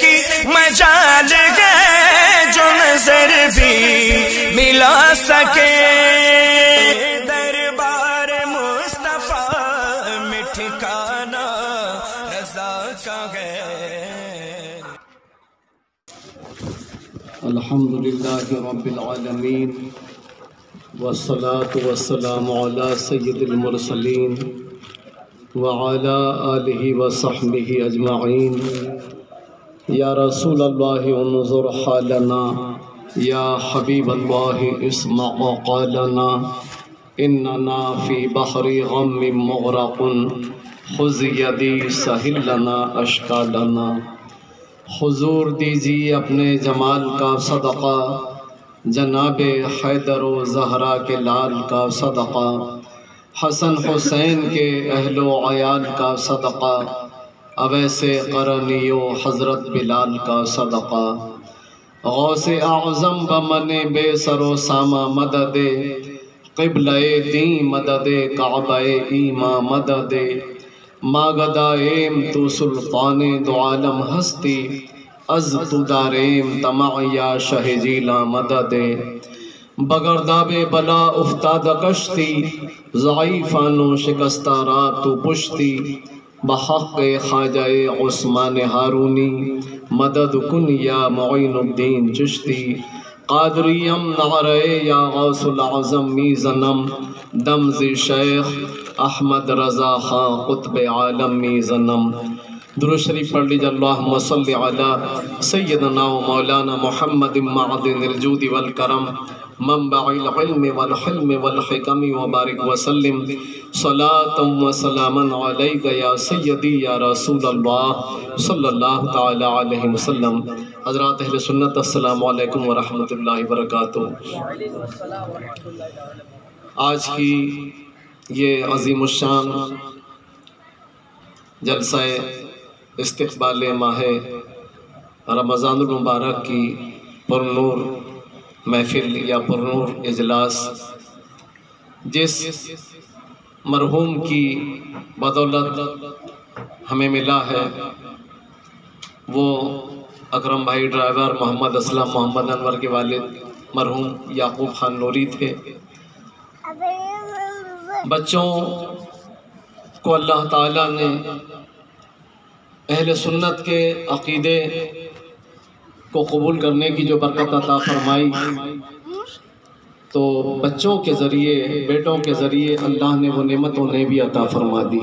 کی مجال ہے جو نظر بھی ملا سکے، دربار مصطفیٰ میں ٹھکانا رضا کا ہے۔ الحمدللہ رب العالمین والصلاة والسلام علی سید المرسلین وعلی آلہ وصحبہ اجمعین۔ یا رسول اللہ انظر حالنا، یا حبیب اللہ اسمع قالنا، اننا فی بحر غم مغرق، خذ یدی سہل لنا اشکالنا۔ حضور دیجیے اپنے جمال کا صدقہ، جناب حیدر و زہرا کے لال کا صدقہ، حسن حسین کے اہل و عیال کا صدقہ، اویس قرنی و حضرت بلال کا صدقہ۔ غوث اعظم بمن بے سر و سامہ مدد، قبلہ دین مدد کعبہ ایماں مدد، ماگدہ ایم تو سلطان دو عالم ہستی، از تو داریم طمع یا شہ جیلا مدد۔ بگرداب بلا افتاد کشتی، ضعیفانو شکستہ رات تو پشتی، بحق خواجہ عثمان ہارونی، مدد کن یا معین الدین چشتی۔ قادریم نعرہ یا غوث العظم میزنم، دمز شیخ احمد رضا خان قطب عالم میزنم۔ درود شریف پڑھ لیجئے، اللہم صلی علی سیدنا و مولانا محمد معدن الجود والکرم، منبع العلم والحلم والحکم، وبارک وسلم صلاة و سلاما علیک یا سیدی یا رسول اللہ صلی اللہ تعالی علیہ وسلم۔ حضرات اہل سنت السلام علیکم ورحمۃ اللہ وبرکاتہ۔ آج کی یہ عظیم الشان جلسہ استقبال ماہ رمضان المبارک کی پرنور محفل یا پرنور اجلاس، جس مرحوم کی بدولت ہمیں ملا ہے، وہ اکرم بھائی ڈرائیور محمد اسلم محمد انور کے والد مرحوم یعقوب خان نوری تھے۔ بچوں کو اللہ تعالیٰ نے اہل سنت کے عقیدے کو قبول کرنے کی جو برکت عطا فرمائی، تو بچوں کے ذریعے، بیٹوں کے ذریعے اللہ نے وہ نعمت انہیں بھی عطا فرما دی،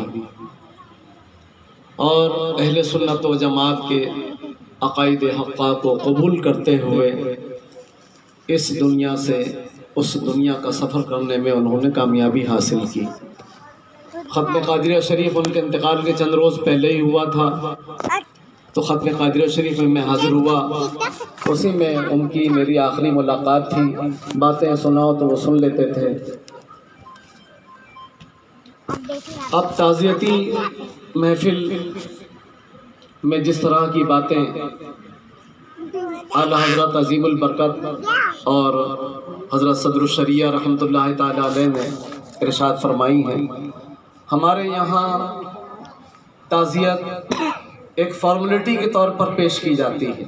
اور اہل سنت و جماعت کے عقائد حقہ کو قبول کرتے ہوئے اس دنیا سے اس دنیا کا سفر کرنے میں انہوں نے کامیابی حاصل کی۔ ختم قادریہ شریف ان کے انتقال کے چند روز پہلے ہی ہوا تھا، تو ختم قادریہ شریف میں میں حاضر ہوا، اسی میں ان کی میری آخری ملاقات تھی۔ باتیں سناؤ تو وہ سن لیتے تھے۔ اب تعزیتی محفل میں جس طرح کی باتیں اعلیٰ حضرت عظیم البرکت اور حضرت صدر الشریعہ رحمۃ اللہ تعالی علیہ نے ارشاد فرمائی ہیں، ہمارے یہاں تعزیت ایک فارمیلٹی کے طور پر پیش کی جاتی ہے،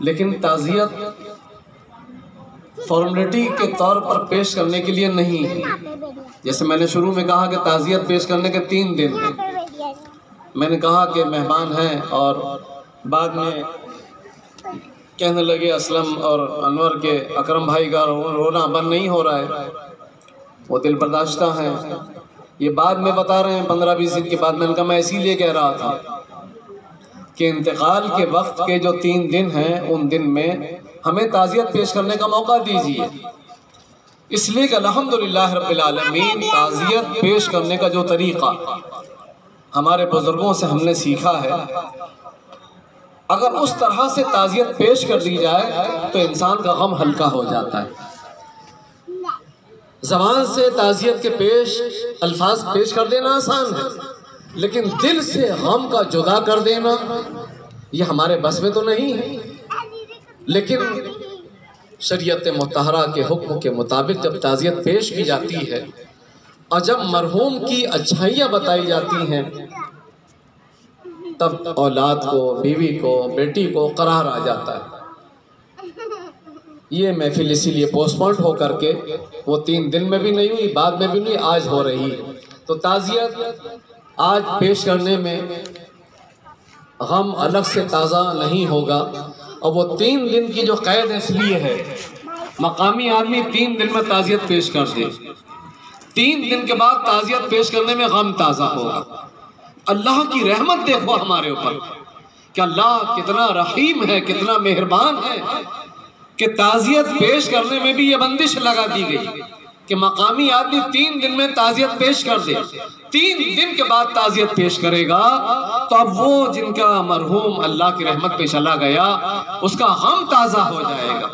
لیکن تعزیت فارمیلٹی کے طور پر پیش کرنے کے لیے نہیں ہے۔ جیسے میں نے شروع میں کہا کہ تعزیت پیش کرنے کے 3 دن ہیں، میں نے کہا کہ مہمان ہیں، اور بعد میں کہنے لگے اسلم اور انور کے اکرم بھائی کا رونا بند نہیں ہو رہا ہے، وہ دل برداشتہ ہیں، یہ بعد میں بتا رہے ہیں 15-20 دن کے بعد۔ میں نے کہا میں اسی لیے کہہ رہا تھا کہ انتقال کے وقت کے جو 3 دن ہیں، ان دن میں ہمیں تعزیت پیش کرنے کا موقع دیجیے، اس لیے کہ الحمدللہ رب العالمین تعزیت پیش کرنے کا جو طریقہ ہمارے بزرگوں سے ہم نے سیکھا ہے، اگر اس طرح سے تعزیت پیش کر دی جائے تو انسان کا غم ہلکا ہو جاتا ہے۔ زبان سے تعزیت کے الفاظ پیش کر دینا آسان ہے، لیکن دل سے غم کا جدا کر دینا یہ ہمارے بس میں تو نہیں ہے۔ لیکن شریعت مطہرہ کے حکم کے مطابق جب تعزیت پیش کی جاتی ہے اور جب مرحوم کی اچھائیاں بتائی جاتی ہیں تب اولاد کو، بیوی کو، بیٹی کو قرار آ جاتا ہے۔ یہ محفل اسی لیے پوسٹ پون ہو کر کے وہ 3 دن میں بھی نہیں ہوئی، بعد میں بھی نہیں، آج ہو رہی ہے۔ تو تعزیت آج پیش کرنے میں غم الگ سے تازہ نہیں ہوگا، اور وہ 3 دن کی جو قید اس لیے ہے، مقامی آدمی 3 دن میں تعزیت پیش کر دے، 3 دن کے بعد تعزیت پیش کرنے میں غم تازہ ہوگا۔ اللہ کی رحمت دیکھو ہمارے اوپر کہ اللہ کتنا رحیم ہے، کتنا مہربان ہے کہ تعزیت پیش کرنے میں بھی یہ بندش لگا دی گئی کہ مقامی آدمی 3 دن میں تعزیت پیش کر دے، 3 دن کے بعد تعزیت پیش کرے گا تو اب وہ جن کا مرحوم اللہ کی رحمت پہ چلا گیا اس کا غم تازہ ہو جائے گا۔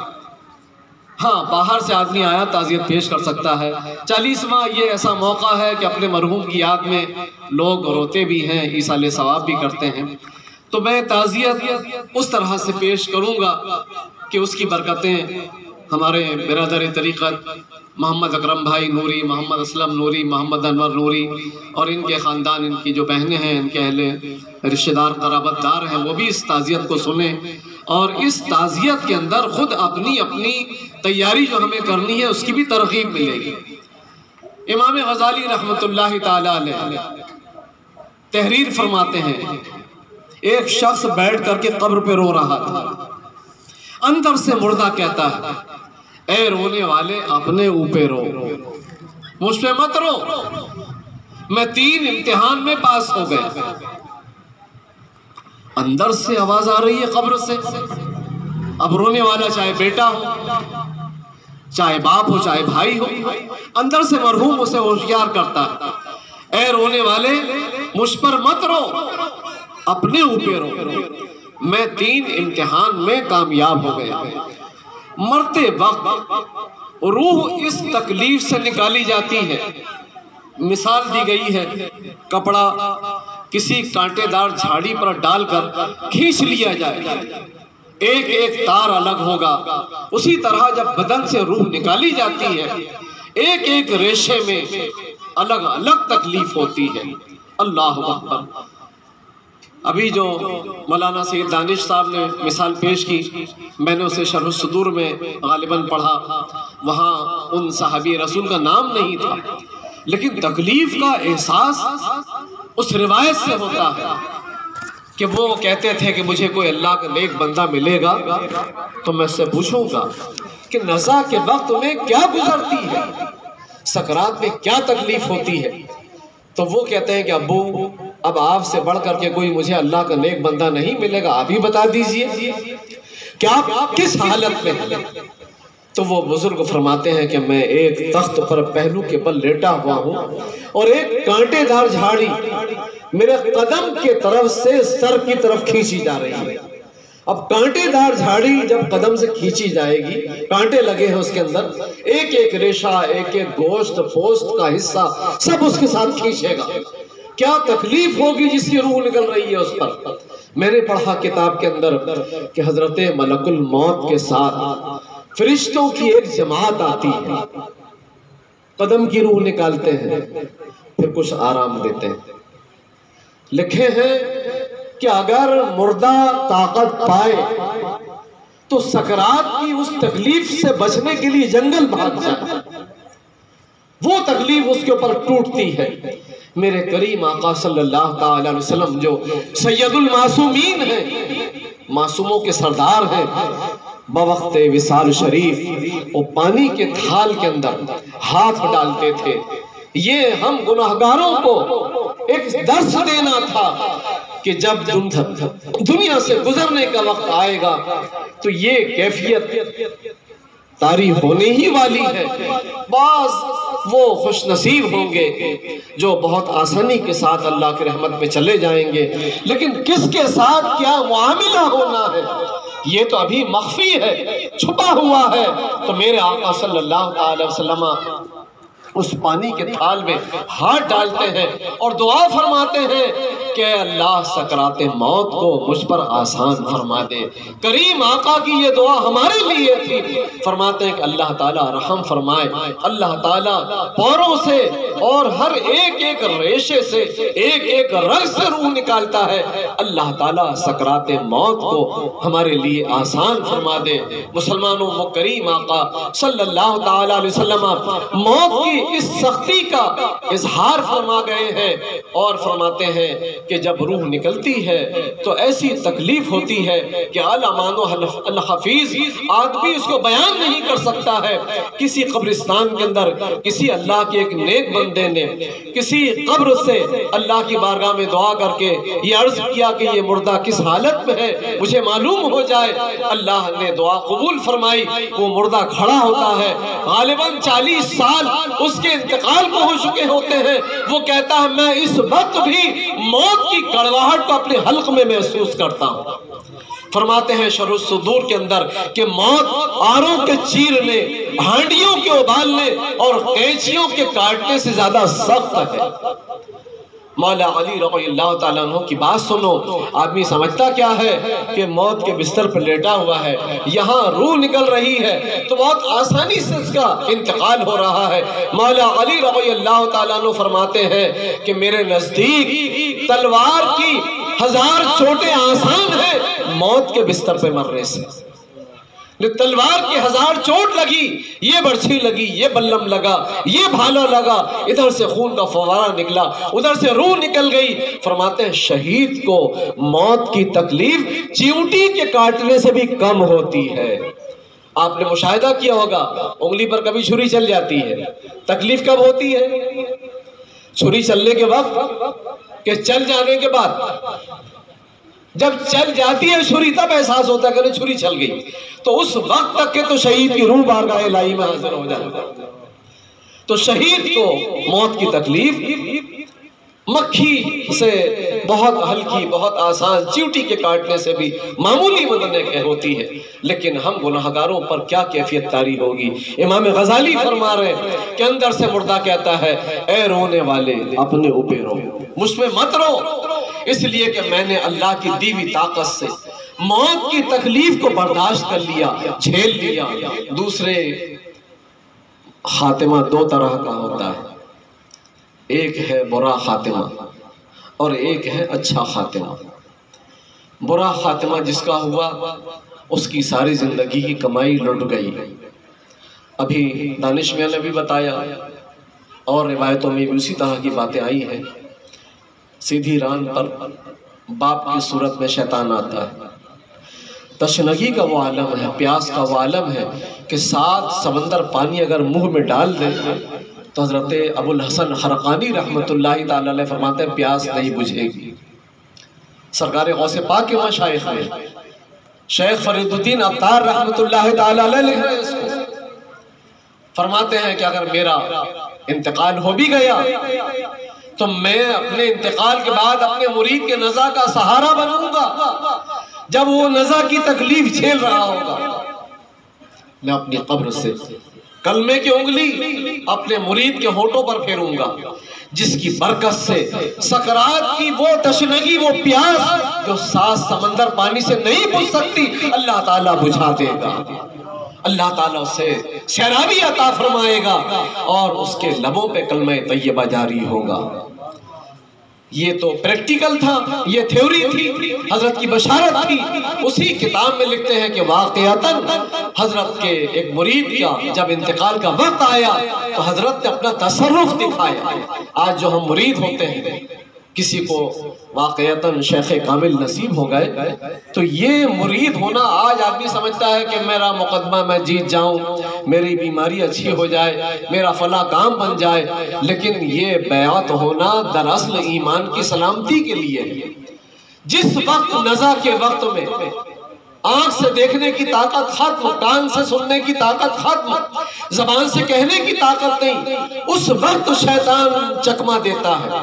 ہاں، باہر سے آدمی آیا تعزیت پیش کر سکتا ہے، 40واں یہ ایسا موقع ہے کہ اپنے مرحوم کی یاد میں لوگ روتے بھی ہیں، ایصال ثواب بھی کرتے ہیں۔ تو میں تعزیت اس طرح سے پیش کروں گا کہ اس کی برکتیں ہمارے برادر طریقت محمد اکرم بھائی نوری، محمد اسلم نوری، محمد انور نوری اور ان کے خاندان، ان کی جو بہنیں ہیں، ان کے اہل رشتہ دار قرابت دار ہیں، وہ بھی اس تعزیت کو سنیں، اور اس تعزیت کے اندر خود اپنی اپنی تیاری جو ہمیں کرنی ہے اس کی بھی ترغیب ملے گی۔ امام غزالی رحمۃ اللہ تعالی علیہ تحریر فرماتے ہیں، ایک شخص بیٹھ کر کے قبر پہ رو رہا تھا، اندر سے مردہ کہتا ہے، اے رونے والے اپنے اوپر رو، مجھ پہ مت رو، میں 3 امتحان میں پاس ہو گیا۔ اندر سے آواز آ رہی ہے قبر سے، اب رونے والا چاہے بیٹا ہو، چاہے باپ ہو، چاہے بھائی ہو، اندر سے مرحوم اسے ہوشیار کرتا ہے، اے رونے والے مجھ پر مت رو، اپنے اوپر رو، میں 3 امتحان میں کامیاب ہو گیا۔ مرتے وقت روح اس تکلیف سے نکالی جاتی ہے، مثال دی گئی ہے، کپڑا کسی کانٹے دار جھاڑی پر ڈال کر کھینچ لیا جائے، ایک ایک تار الگ ہوگا، اسی طرح جب بدن سے روح نکالی جاتی ہے ایک ایک ریشے میں الگ الگ تکلیف ہوتی ہے۔ اللہ اکبر۔ ابھی جو مولانا سید دانش صاحب نے مثال پیش کی، میں نے اسے شرح الصدور میں غالباً پڑھا، وہاں ان صحابی رسول کا نام نہیں تھا، لیکن تکلیف کا احساس اس روایت سے ہوتا ہے کہ وہ کہتے تھے کہ مجھے کوئی اللہ کا نیک بندہ ملے گا تو میں اس سے پوچھوں گا کہ نزا کے وقت میں کیا گزرتی ہے، سکرات میں کیا تکلیف ہوتی ہے، تو وہ کہتے ہیں کہ ابو اب آپ سے بڑھ کر کے کوئی مجھے اللہ کا نیک بندہ نہیں ملے گا، آپ ہی بتا دیجئے کہ آپ کس حالت میں ہیں۔ تو وہ بزرگ فرماتے ہیں کہ میں ایک تخت پر پہلو کے بل لیٹا ہوا ہوں اور ایک کانٹے دار جھاڑی میرے قدم کے طرف سے سر کی طرف کھینچی جا رہی ہے۔ اب کانٹے دار جھاڑی جب قدم سے کھینچی جائے گی، کانٹے لگے ہیں اس کے اندر، ایک ایک ریشہ، ایک ایک گوشت پوست کا حصہ سب اس کے ساتھ کھینچے گا، کیا تکلیف ہوگی جس کی روح نکل رہی ہے اس پر۔ میں نے پڑھا کتاب کے اندر کہ حضرت ملک الموت کے ساتھ فرشتوں کی ایک جماعت آتی ہے، قدم کی روح نکالتے ہیں، پھر کچھ آرام دیتے ہیں۔ لکھے ہیں کہ اگر مردہ طاقت پائے تو سکرات کی اس تکلیف سے بچنے کے لیے جنگل بھاگ جائے، وہ تکلیف اس کے اوپر ٹوٹتی ہے۔ میرے کریم آقا صلی اللہ تعالی علیہ وسلم جو سید المعصومین ہیں، معصوموں کے سردار ہیں، بوقت وصال شریف وہ پانی کے تھال کے اندر ہاتھ ڈالتے تھے۔ یہ ہم گناہگاروں کو ایک درس دینا تھا کہ جب دنیا سے گزرنے کا وقت آئے گا تو یہ کیفیت طاری ہونے ہی والی ہے۔ بعض وہ خوش نصیب ہوں گے جو بہت آسانی کے ساتھ اللہ کی رحمت میں چلے جائیں گے، لیکن کس کے ساتھ کیا معاملہ ہونا ہے یہ تو ابھی مخفی ہے، چھپا ہوا ہے۔ تو میرے آقا صلی اللہ علیہ وسلم اس پانی کے تھال میں ہاتھ ڈالتے ہیں اور دعا فرماتے ہیں کہ اللہ سکرات موت کو مجھ پر آسان فرما دے۔ کریم آقا کی یہ دعا ہمارے لیے تھی۔ فرماتے ہیں کہ اللہ تعالیٰ رحم فرمائے، اللہ تعالیٰ پوروں سے اور ہر ایک ایک ریشے سے ایک ایک رگ سے روح نکالتا ہے، اللہ تعالیٰ سکرات موت کو ہمارے لیے آسان فرما دے۔ مسلمانوں، وہ کریم آقا صلی اللہ تعالیٰ علیہ وسلم موت کی اس سختی کا اظہار فرما گئے ہیں اور فرماتے ہیں کہ جب روح نکلتی ہے تو ایسی تکلیف ہوتی ہے کہ علمان الحفیظ آدمی اس کو بیان نہیں کر سکتا ہے۔ کسی قبرستان کے اندر کسی اللہ کے ایک نیک بندے نے کسی قبر سے اللہ کی بارگاہ میں دعا کر کے یہ عرض کیا کہ یہ مردہ کس حالت میں ہے مجھے معلوم ہو جائے۔ اللہ نے دعا قبول فرمائی، وہ مردہ کھڑا ہوتا ہے، غالباً 40 سال اس کے انتقال کو ہو چکے ہوتے ہیں۔ وہ کہتا ہے میں اس وقت بھی موت کی کڑواہٹ کو اپنے حلق میں محسوس کرتا ہوں۔ فرماتے ہیں شرح الصدور کے اندر کہ موت آروں کے چیرنے، ہانڈیوں کے ابالنے اور قینچیوں کے کاٹنے سے زیادہ سخت ہے۔ مولا علی رضی اللہ تعالیٰ عنہ کی بات سنو، آدمی سمجھتا کیا ہے کہ موت کے بستر پر لیٹا ہوا ہے، یہاں روح نکل رہی ہے تو بہت آسانی سے اس کا انتقال ہو رہا ہے۔ مولا علی رضی اللہ تعالیٰ عنہ فرماتے ہیں کہ میرے نزدیک تلوار کی 1000 چوٹیں آسان ہیں موت کے بستر پہ مرنے سے۔ تلوار کی 1000 چوٹ لگی، یہ برچھی لگی، یہ بلم لگا، یہ بھالا لگا، ادھر سے خون کا فوارہ نکلا، ادھر سے روح نکل گئی۔ فرماتے ہیں شہید کو موت کی تکلیف چیونٹی کے کاٹنے سے بھی کم ہوتی ہے۔ آپ نے مشاہدہ کیا ہوگا، انگلی پر کبھی چھری چل جاتی ہے، تکلیف کب ہوتی ہے؟ چھری چلنے کے وقت کہ چل جانے کے بعد؟ جب چل جاتی ہے چھری تب احساس ہوتا ہے کہ چھری چل گئی، تو اس وقت تک کہ تو شہید کی روح بارگاہ الہی میں حاضر ہو جاتا ہے۔ تو شہید کو موت کی تکلیف مکھی سے بہت ہلکی، بہت آسان، چیونٹی کے کاٹنے سے بھی معمولی بدننے کے ہوتی ہے، لیکن ہم گناہگاروں پر کیا کیفیت طاری ہوگی۔ امام غزالی فرما رہے ہیں کہ اندر سے مردہ کہتا ہے اے رونے والے اپنے اوپر رو، مجھ پہ مت رو، اس لیے کہ میں نے اللہ کی دی ہوئی طاقت سے موت کی تکلیف کو برداشت کر لیا، جھیل لیا۔ دوسرے خاتمہ 2 طرح کا ہوتا ہے، ایک ہے برا خاتمہ اور ایک ہے اچھا خاتمہ۔ برا خاتمہ جس کا ہوا اس کی ساری زندگی کی کمائی لٹ گئی۔ ابھی دانش میاں نے بھی بتایا اور روایتوں میں بھی اسی طرح کی باتیں آئی ہیں۔ سیدھی ران پر باپ کی صورت میں شیطان آتا ہے، تشنگی کا وہ عالم ہے، پیاس کا وہ عالم ہے کہ 7 سمندر پانی اگر منہ میں ڈال دے تو حضرت ابو الحسن خرقانی رحمت اللہ تعالی علیہ فرماتے ہیں پیاس نہیں بجھے گی۔ سرکار غوث پاک کے مشائخ میں شیخ فرید الدین عطار رحمت اللہ تعالی علیہ لکھ رہے ہیں اس کو، فرماتے ہیں کہ اگر میرا انتقال ہو بھی گیا تو میں اپنے انتقال کے بعد اپنے مرید کے نزع کا سہارا بنوں گا۔ جب وہ نزع کی تکلیف جھیل رہا ہوگا میں اپنی قبر سے کلمے کی انگلی اپنے مرید کے ہونٹوں پر پھیروں گا، جس کی برکت سے سکرات کی وہ تشنگی، وہ پیاس جو 7 سمندر پانی سے نہیں بجھ سکتی، اللہ تعالیٰ بجھا دے گا۔ اللہ تعالیٰ اسے سیرابی عطا فرمائے گا اور اس کے لبوں پہ کلمہ طیبہ جاری ہوگا۔ یہ تو پریکٹیکل تھا، یہ تھیوری تھی، حضرت کی بشارت تھی۔ اسی کتاب میں لکھتے ہیں کہ واقعتاً حضرت کے ایک مرید کا جب انتقال کا وقت آیا تو حضرت نے اپنا تصرف دکھایا۔ آج جو ہم مرید ہوتے ہیں، کسی کو واقعتاً شیخ کامل نصیب ہو گئے تو یہ مرید ہونا، آج آدمی سمجھتا ہے کہ میرا مقدمہ میں جیت جاؤں، میری بیماری اچھی ہو جائے، میرا فلاں کام بن جائے، لیکن یہ بیعت ہونا دراصل ایمان کی سلامتی کے لیے۔ جس وقت نزع کے وقت میں آنکھ سے دیکھنے کی طاقت ختم، کان سے سننے کی طاقت ختم، زبان سے کہنے کی طاقت نہیں، اس وقت شیطان چکمہ دیتا ہے،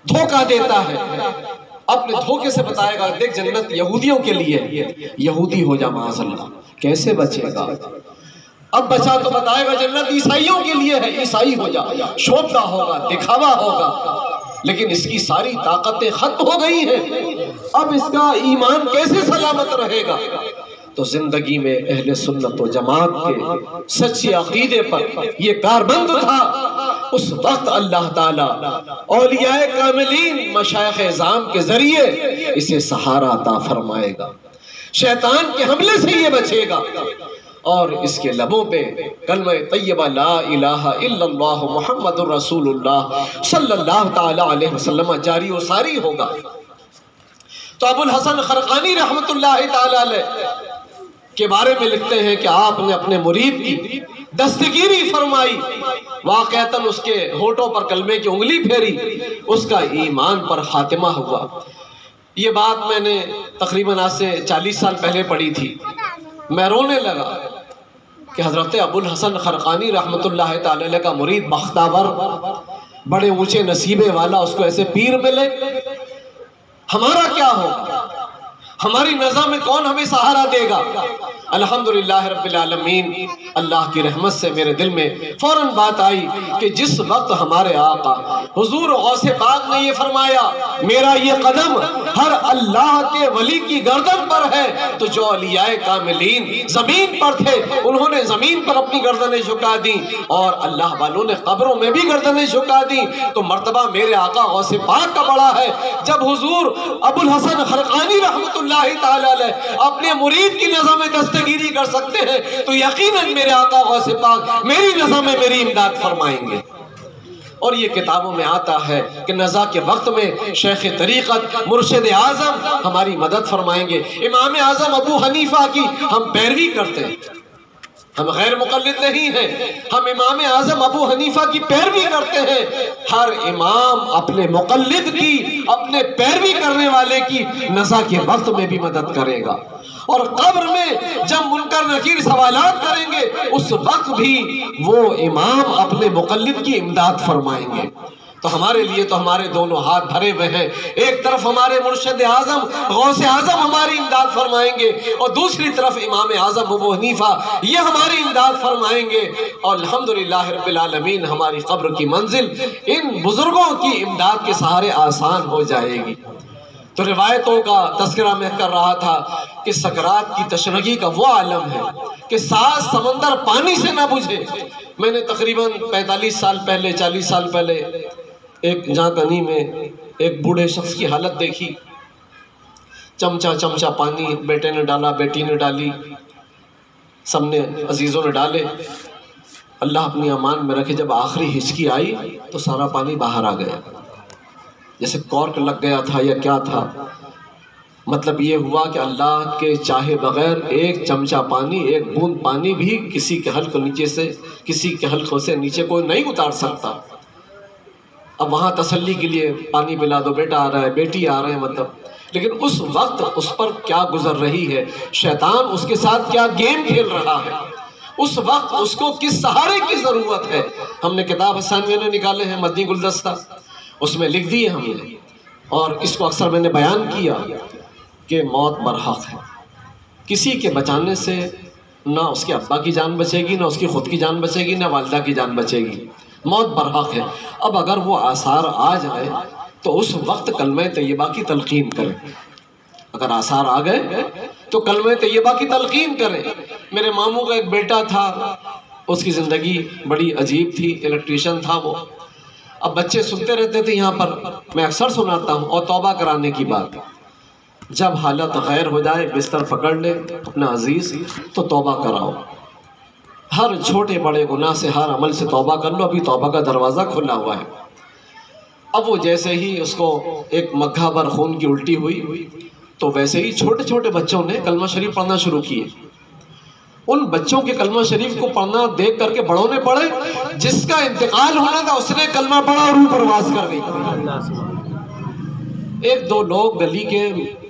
دھوکہ دیتا ہے، اپنے دھوکے سے بتائے گا دیکھ جنت یہودیوں کے لیے، یہودی ہو جا معاذ اللہ۔ کیسے بچے گا؟ اب بچہ تو بتائے گا جنت عیسائیوں کے لیے ہے، عیسائی ہو جا، شوبدہ ہوگا، دکھاوا ہوگا، لیکن اس کی ساری طاقتیں ختم ہو گئی ہیں، اب اس کا ایمان کیسے سلامت رہے گا؟ تو زندگی میں اہل سنت و جماعت کے سچے عقیدے پر یہ کاربند تھا، اس وقت اللہ تعالیٰ اولیاء کاملین مشائخ اعظام کے ذریعے اسے سہارا عطا فرمائے گا، شیطان کے حملے سے یہ بچے گا، اور اس کے لبوں پہ کلمہ طیبہ لا الہ الا اللہ محمد الرسول اللہ صلی اللہ تعالی علیہ وسلم جاری و ساری ہوگا۔ تو ابو الحسن خرقانی رحمت اللہ تعالی علیہ کے بارے میں لکھتے ہیں کہ آپ نے اپنے مرید کی دستگیری فرمائی، واقعتاً اس کے ہونٹوں پر کلمے کی انگلی پھیری، اس کا ایمان پر خاتمہ ہوا۔ یہ بات میں نے تقریباً آج سے 40 سال پہلے پڑھی تھی، میں رونے لگا کہ حضرت ابو الحسن خرقانی رحمت اللہ تعالی علیہ کا مرید بختاور، بڑے اونچے نصیبے والا، اس کو ایسے پیر ملے، ہمارا کیا ہوگا؟ ہماری نظر میں کون ہمیں سہارا دے گا؟ الحمدللہ رب العالمین، اللہ کی رحمت سے میرے دل میں فوراً بات آئی کہ جس وقت ہمارے آقا حضور غوث پاک نے یہ فرمایا میرا یہ قدم ہر اللہ کے ولی کی گردن پر ہے، تو جو اولیاء کاملین زمین پر تھے انہوں نے زمین پر اپنی گردنیں جھکا دی، اور اللہ والوں نے قبروں میں بھی گردنیں جھکا دی، تو مرتبہ میرے آقا غوث پاک کا بڑا ہے۔ جب حضور ابو الحسن خرقانی رحمت اللہ تعالی علیہ اپنے مرید کی نظر میں دستگیری کر سکتے ہیں، تو یقیناً میرے آقا غوث پاک میری نظر میں میری امداد فرمائیں گے۔ اور یہ کتابوں میں آتا ہے کہ نزا کے وقت میں شیخ طریقت مرشد اعظم ہماری مدد فرمائیں گے۔ امام اعظم ابو حنیفہ کی ہم پیروی کرتے ہیں، ہم غیر مقلد نہیں ہیں، ہم امام اعظم ابو حنیفہ کی پیروی کرتے ہیں۔ ہر امام اپنے مقلد کی، اپنے پیروی کرنے والے کی نزا کے وقت میں بھی مدد کرے گا، اور قبر میں جب منکر نکیر سوالات کریں گے اس وقت بھی وہ امام اپنے مقلد کی امداد فرمائیں گے۔ تو ہمارے لیے تو ہمارے دونوں ہاتھ بھرے ہوئے ہیں، ایک طرف ہمارے مرشد اعظم غوث اعظم ہماری امداد فرمائیں گے، اور دوسری طرف امام اعظم ابو حنیفہ یہ ہماری امداد فرمائیں گے، اور الحمدللہ رب العالمین ہماری قبر کی منزل ان بزرگوں کی امداد کے سہارے آسان ہو جائے گی۔ تو روایتوں کا تذکرہ میں کر رہا تھا کہ سکرات کی تشنگی کا وہ عالم ہے کہ 7 سمندر پانی سے نہ بجھے۔ میں نے تقریباً 45 سال پہلے 40 سال پہلے ایک جہاں کنی میں ایک بوڑھے شخص کی حالت دیکھی، چمچہ پانی بیٹے نے ڈالا، بیٹی نے ڈالی، سب نے عزیزوں نے ڈالے، اللہ اپنی امان میں رکھے۔ جب آخری ہچکی آئی تو سارا پانی باہر آ گیا، جیسے کورک لگ گیا تھا یا کیا تھا۔ مطلب یہ ہوا کہ اللہ کے چاہے بغیر ایک چمچہ پانی، ایک بوند پانی بھی کسی کے حلق نیچے سے، کسی کے حلقوں سے نیچے کوئی نہیں اتار سکتا۔ اب وہاں تسلی کے لیے پانی پلا دو، بیٹا آ رہا ہے، بیٹی آ رہے ہیں، مطلب لیکن اس وقت اس پر کیا گزر رہی ہے، شیطان اس کے ساتھ کیا گیم کھیل رہا ہے، اس وقت اس کو کس سہارے کی ضرورت ہے۔ ہم نے کتاب حسانویہ نے نکالے ہیں مدنی گلدستہ، اس میں لکھ دیے ہم نے، اور اس کو اکثر میں نے بیان کیا کہ موت برحق ہے، کسی کے بچانے سے نہ اس کے ابا کی جان بچے گی، نہ اس کی خود کی جان بچے گی، نہ والدہ کی جان بچے گی، موت برحق ہے۔ اب اگر وہ آثار آ جائے تو اس وقت کلمہ طیبہ کی تلقین کریں، اگر آثار آ گئے تو کلمہ طیبہ کی تلقین کریں۔ میرے ماموں کا ایک بیٹا تھا، اس کی زندگی بڑی عجیب تھی، الیکٹریشین تھا وہ۔ اب بچے سنتے رہتے تھے یہاں پر، میں اکثر سناتا ہوں، اور توبہ کرانے کی بات، جب حالت غیر ہو جائے بستر پکڑ لے اپنا عزیز تو توبہ کراؤ، ہر چھوٹے بڑے گناہ سے، ہر عمل سے توبہ کر لو، ابھی توبہ کا دروازہ کھلا ہوا ہے۔ اب وہ جیسے ہی اس کو ایک مگھا بھر خون کی الٹی ہوئی تو ویسے ہی چھوٹے چھوٹے بچوں نے کلمہ شریف پڑھنا شروع کیے۔ ان بچوں کے کلمہ شریف کو پڑھنا دیکھ کر کے بڑوں نے پڑھے، جس کا انتقال ہونا تھا اس نے کلمہ پڑھا اور روح پرواز کر گئی۔ ایک دو لوگ گلی کے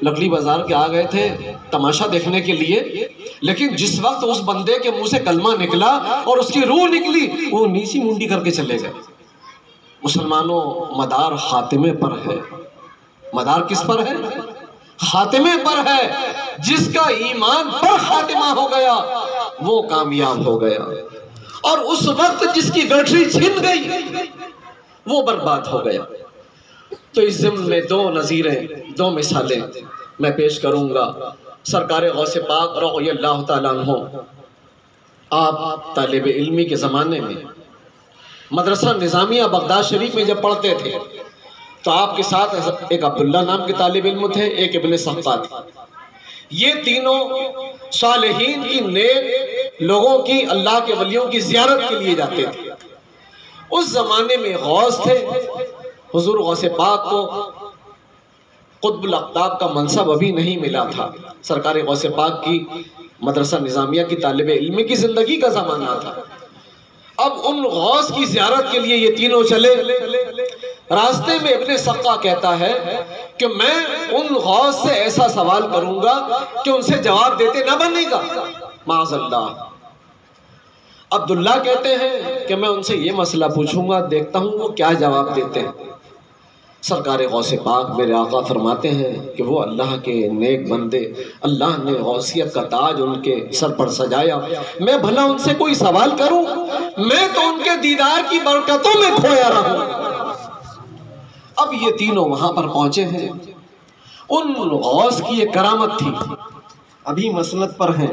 لکڑی بازار کے آ گئے تھے تماشا دیکھنے کے لیے، لیکن جس وقت اس بندے کے منہ سے کلمہ نکلا اور اس کی روح نکلی، وہ نیچی منڈی کر کے چلے گئے۔ مسلمانوں، مدار خاتمے پر ہے، مدار کس پر ہے؟ خاتمے پر ہے. جس کا ایمان پر خاتمہ ہو گیا وہ کامیاب ہو گیا، اور اس وقت جس کی گٹری چھن گئی وہ برباد ہو گیا. تو اس ضمن میں دو نظیریں، دو مثالیں میں پیش کروں گا. سرکار غوث پاک رضی اللہ تعالیٰ عنہ، آپ طالب علمی کے زمانے میں مدرسہ نظامیہ بغداد شریف میں جب پڑھتے تھے تو آپ کے ساتھ ایک عبداللہ نام کے طالب علم تھے، ایک ابن سقا تھے. یہ تینوں صالحین کی، نیک لوگوں کی، اللہ کے ولیوں کی زیارت کے لیے جاتے تھے. اس زمانے میں غوث تھے. حضور غوث پاک کو قطب الاقطاب کا منصب ابھی نہیں ملا تھا. سرکار غوث پاک کی مدرسہ نظامیہ کی طالب علمی کی زندگی کا زمانہ تھا. اب ان غوث کی زیارت کے لیے یہ تینوں چلے. راستے میں ابن سقا کہتا ہے کہ میں ان غوث سے ایسا سوال کروں گا کہ ان سے جواب دیتے نہ بنے گا، معاذ اللہ. عبداللہ کہتے ہیں کہ میں ان سے یہ مسئلہ پوچھوں گا، دیکھتا ہوں وہ کیا جواب دیتے ہیں. سرکار غوث پاک میرے آقا فرماتے ہیں کہ وہ اللہ کے نیک بندے، اللہ نے غوثیت کا تاج ان کے سر پر سجایا، میں بھلا ان سے کوئی سوال کروں؟ میں تو ان کے دیدار کی برکتوں میں کھویا رہوں. اب یہ تینوں وہاں پر پہنچے ہیں. ان غوث کی ایک کرامت تھی، ابھی مسند پر ہیں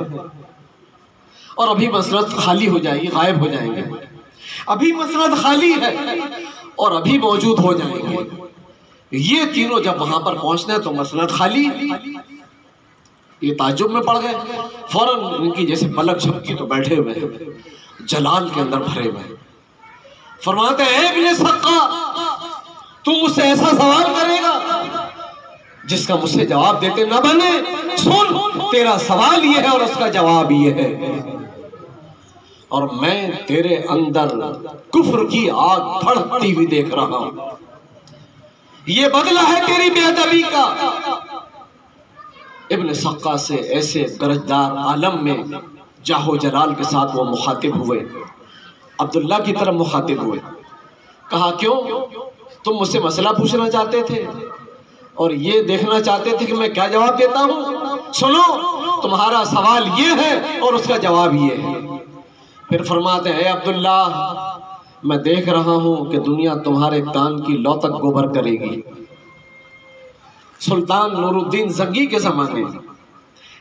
اور ابھی مسند خالی ہو جائے گی، غائب ہو جائیں گے. ابھی مسند خالی ہے اور ابھی موجود ہو جائیں گے. یہ تینوں جب وہاں پر پہنچنا ہے تو مسند خالی. یہ تعجب میں پڑ گئے. فوراً ان کی جیسے پلک جھپکی تو بیٹھے ہوئے ہیں، جلال کے اندر بھرے ہوئے. فرماتے ہیں اے ابن سقا، تو مجھ سے ایسا سوال کرے گا جس کا مجھ سے جواب دیتے نہ بنے؟ سن، تیرا سوال یہ ہے اور اس کا جواب یہ ہے، اور میں تیرے اندر کفر کی آگ بھڑکتی ہوئی دیکھ رہا ہوں. یہ بدلہ ہے تیری بے ادبی کا. ابن سقا سے ایسے گرجدار عالم میں جاہو جلال کے ساتھ وہ مخاطب ہوئے، عبداللہ کی طرف مخاطب ہوئے. کہا کیوں؟ تم مجھ سے مسئلہ پوچھنا چاہتے تھے اور یہ دیکھنا چاہتے تھے کہ میں کیا جواب دیتا ہوں؟ سنو، تمہارا سوال یہ ہے اور اس کا جواب یہ ہے. پھر فرماتے ہیں اے عبداللہ، میں دیکھ رہا ہوں کہ دنیا تمہارے کان کی لو تک گوبر کرے گی. سلطان نور الدین زنگی کے زمانے میں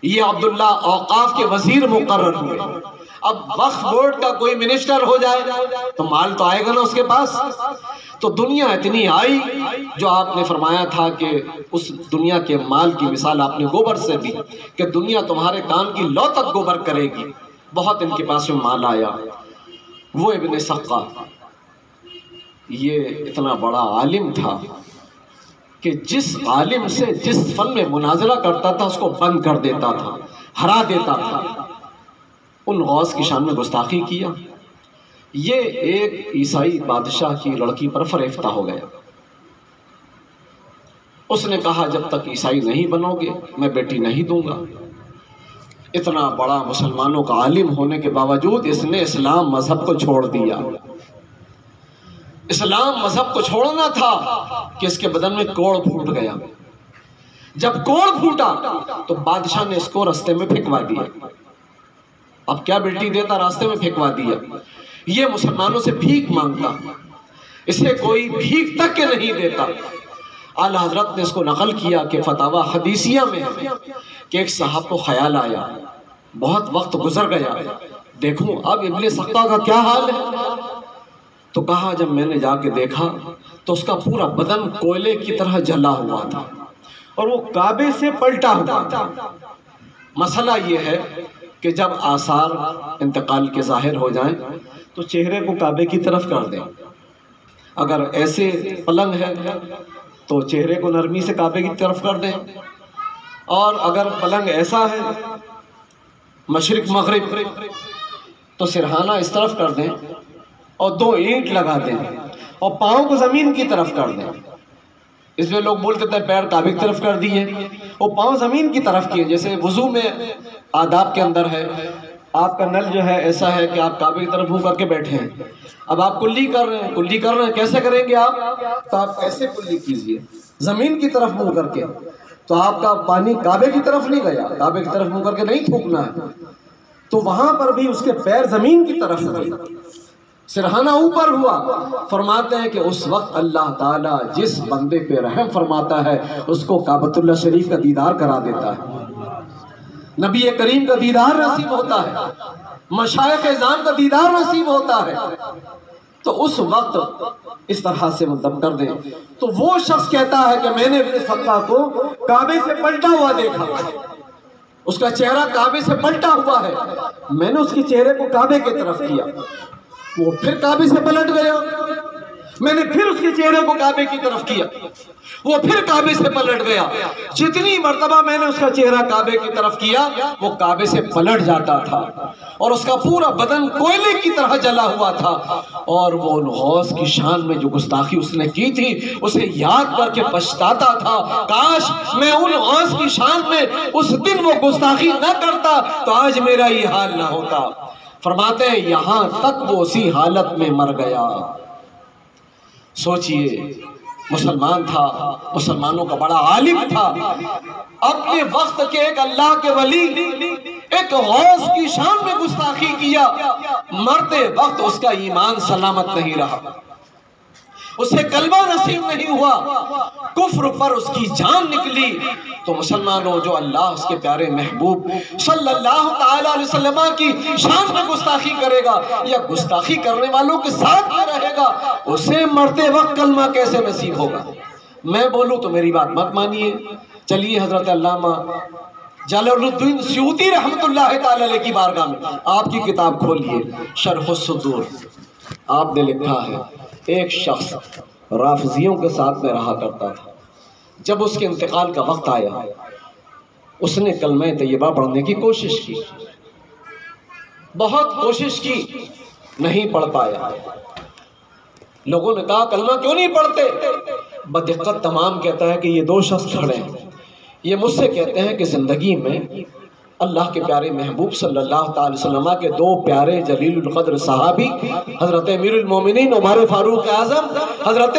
یہ عبداللہ اوقاف کے وزیر مقرر ہوئے. اب وقف بورڈ کا کوئی منسٹر ہو جائے تو مال تو آئے گا نا اس کے پاس. تو دنیا اتنی آئی جو آپ نے فرمایا تھا کہ اس دنیا کے مال کی مثال آپ نے گوبر سے دی کہ دنیا تمہارے کان کی لو تک گوبر کرے گی. بہت ان کے پاس میں مال آیا. وہ ابن سقا یہ اتنا بڑا عالم تھا کہ جس عالم سے جس فن میں مناظرہ کرتا تھا اس کو بند کر دیتا تھا، ہرا دیتا تھا. ان غوث کی شان میں گستاخی کیا. یہ ایک عیسائی بادشاہ کی لڑکی پر فریفتہ ہو گیا. اس نے کہا جب تک عیسائی نہیں بنو گے میں بیٹی نہیں دوں گا. اتنا بڑا مسلمانوں کا عالم ہونے کے باوجود اس نے اسلام مذہب کو چھوڑ دیا. اسلام مذہب کو چھوڑنا تھا کہ اس کے بدن میں کوڑ پھوٹ گیا. جب کوڑ پھوٹا تو بادشاہ نے اس کو راستے میں پھینکوا دیا. اب کیا بیٹی دیتا، راستے میں پھینکوا دیا. یہ مسلمانوں سے بھیک مانگتا، اسے کوئی بھیک تک کے نہیں دیتا. اعلیٰ حضرت نے اس کو نقل کیا کہ فتاوی حدیثیہ میں ہے کہ ایک صاحب کو خیال آیا، بہت وقت گزر گیا، دیکھوں اب ابن سقا کا کیا حال ہے. تو کہا جب میں نے جا کے دیکھا تو اس کا پورا بدن کوئلے کی طرح جلا ہوا تھا اور وہ کعبے سے پلٹا ہوا تھا. مسئلہ یہ ہے کہ جب آثار انتقال کے ظاہر ہو جائیں تو چہرے کو کعبے کی طرف کر دیں. اگر ایسے پلنگ ہے تو چہرے کو نرمی سے کعبے کی طرف کر دیں، اور اگر پلنگ ایسا ہے مشرق مغرب تو سرہانہ اس طرف کر دیں اور 2 اینٹ لگا دیں اور پاؤں کو زمین کی طرف کر دیں. اس میں لوگ بولتے تھے پیر کعبے کی طرف کر دیے، وہ پاؤں زمین کی طرف کیے. جیسے وضو میں آداب کے اندر ہے، آپ کا نل جو ہے ایسا ہے کہ آپ کعبے کی طرف منہ کر کے بیٹھے ہیں. اب آپ کلی کر رہے ہیں، کیسے کریں گے آپ؟ تو آپ ایسے کلی کیجئے زمین کی طرف منہ کر کے. تو آپ کا پانی کعبے کی طرف نہیں گیا، کعبے کی طرف منہ کر کے نہیں تھوکنا ہے، تو وہاں پر بھی اس کے پیر زمین کی طرف ہوئے، سرہانہ اوپر ہوا۔ فرماتے ہیں کہ اس وقت اللہ تعالیٰ جس بندے پہ رحم فرماتا ہے اس کو کعبۃ اللہ شریف کا دیدار کرا دیتا ہے، نبی کریم کا دیدار نصیب ہوتا ہے، مشائخ اعظام کا دیدار نصیب ہوتا ہے۔ تو اس وقت اس طرح سے وہ دم کر دیں تو وہ شخص کہتا ہے کہ میں نے ابن فقہ کو کعبے سے پلٹا ہوا دیکھا، اس کا چہرہ کعبے سے پلٹا ہوا ہے، میں نے اس کے چہرے کو کعبے کی طرف کیا، وہ پھر کعبے سے پلٹ گیا، میں نے پھر اس کے چہرے کو کعبے کی طرف کیا، وہ پھر کعبے سے پلٹ گیا۔ جتنی مرتبہ میں نے اس کا چہرہ کعبے کی طرف کیا وہ کعبے سے پلٹ جاتا تھا، اور اس کا پورا بدن کوئلے کی طرح جلا ہوا تھا، اور وہ ان غوث کی شان میں جو گستاخی اس نے کی تھی اسے یاد کر کے پچھتاتا تھا، کاش میں ان غوث کی شان میں اس دن وہ گستاخی نہ کرتا تو آج میرا یہ حال نہ ہوتا۔ فرماتے ہیں یہاں تک وہ اسی حالت میں مر گیا۔ سوچئے، مسلمان تھا، مسلمانوں کا بڑا عالم تھا، اپنے وقت کے ایک اللہ کے ولی، ایک غوث کی شان میں گستاخی کیا، مرتے وقت اس کا ایمان سلامت نہیں رہا، اسے کلمہ نصیب نہیں ہوا، کفر پر اس کی جان نکلی۔ تو مسلمانوں، جو اللہ اس کے پیارے محبوب صلی اللہ تعالی علیہ وسلم کی شان میں گستاخی کرے گا یا گستاخی کرنے والوں کے ساتھ میں رہے گا، اسے مرتے وقت کلمہ کیسے نصیب ہوگا؟ میں بولوں تو میری بات مت مانیے، چلیے حضرت علامہ جلال الدین سیوطی رحمت اللہ تعالی علیہ کی بارگاہ میں آپ کی کتاب کھولیے، شرح الصدور، آپ نے لکھا ہے ایک شخص رافضیوں کے ساتھ میں رہا کرتا تھا، جب اس کے انتقال کا وقت آیا اس نے کلمہ طیبہ پڑھنے کی کوشش کی، بہت کوشش کی، نہیں پڑھ پایا۔ لوگوں نے کہا کلمہ کیوں نہیں پڑھتے؟ بدقت تمام کہتا ہے کہ یہ دو شخص کھڑے ہیں، یہ مجھ سے کہتے ہیں کہ زندگی میں اللہ کے پیارے محبوب صلی اللہ تعالی وسلم کے دو پیارے جلیل القدر صحابی حضرت امیر المومنین عمر فاروق اعظم، حضرت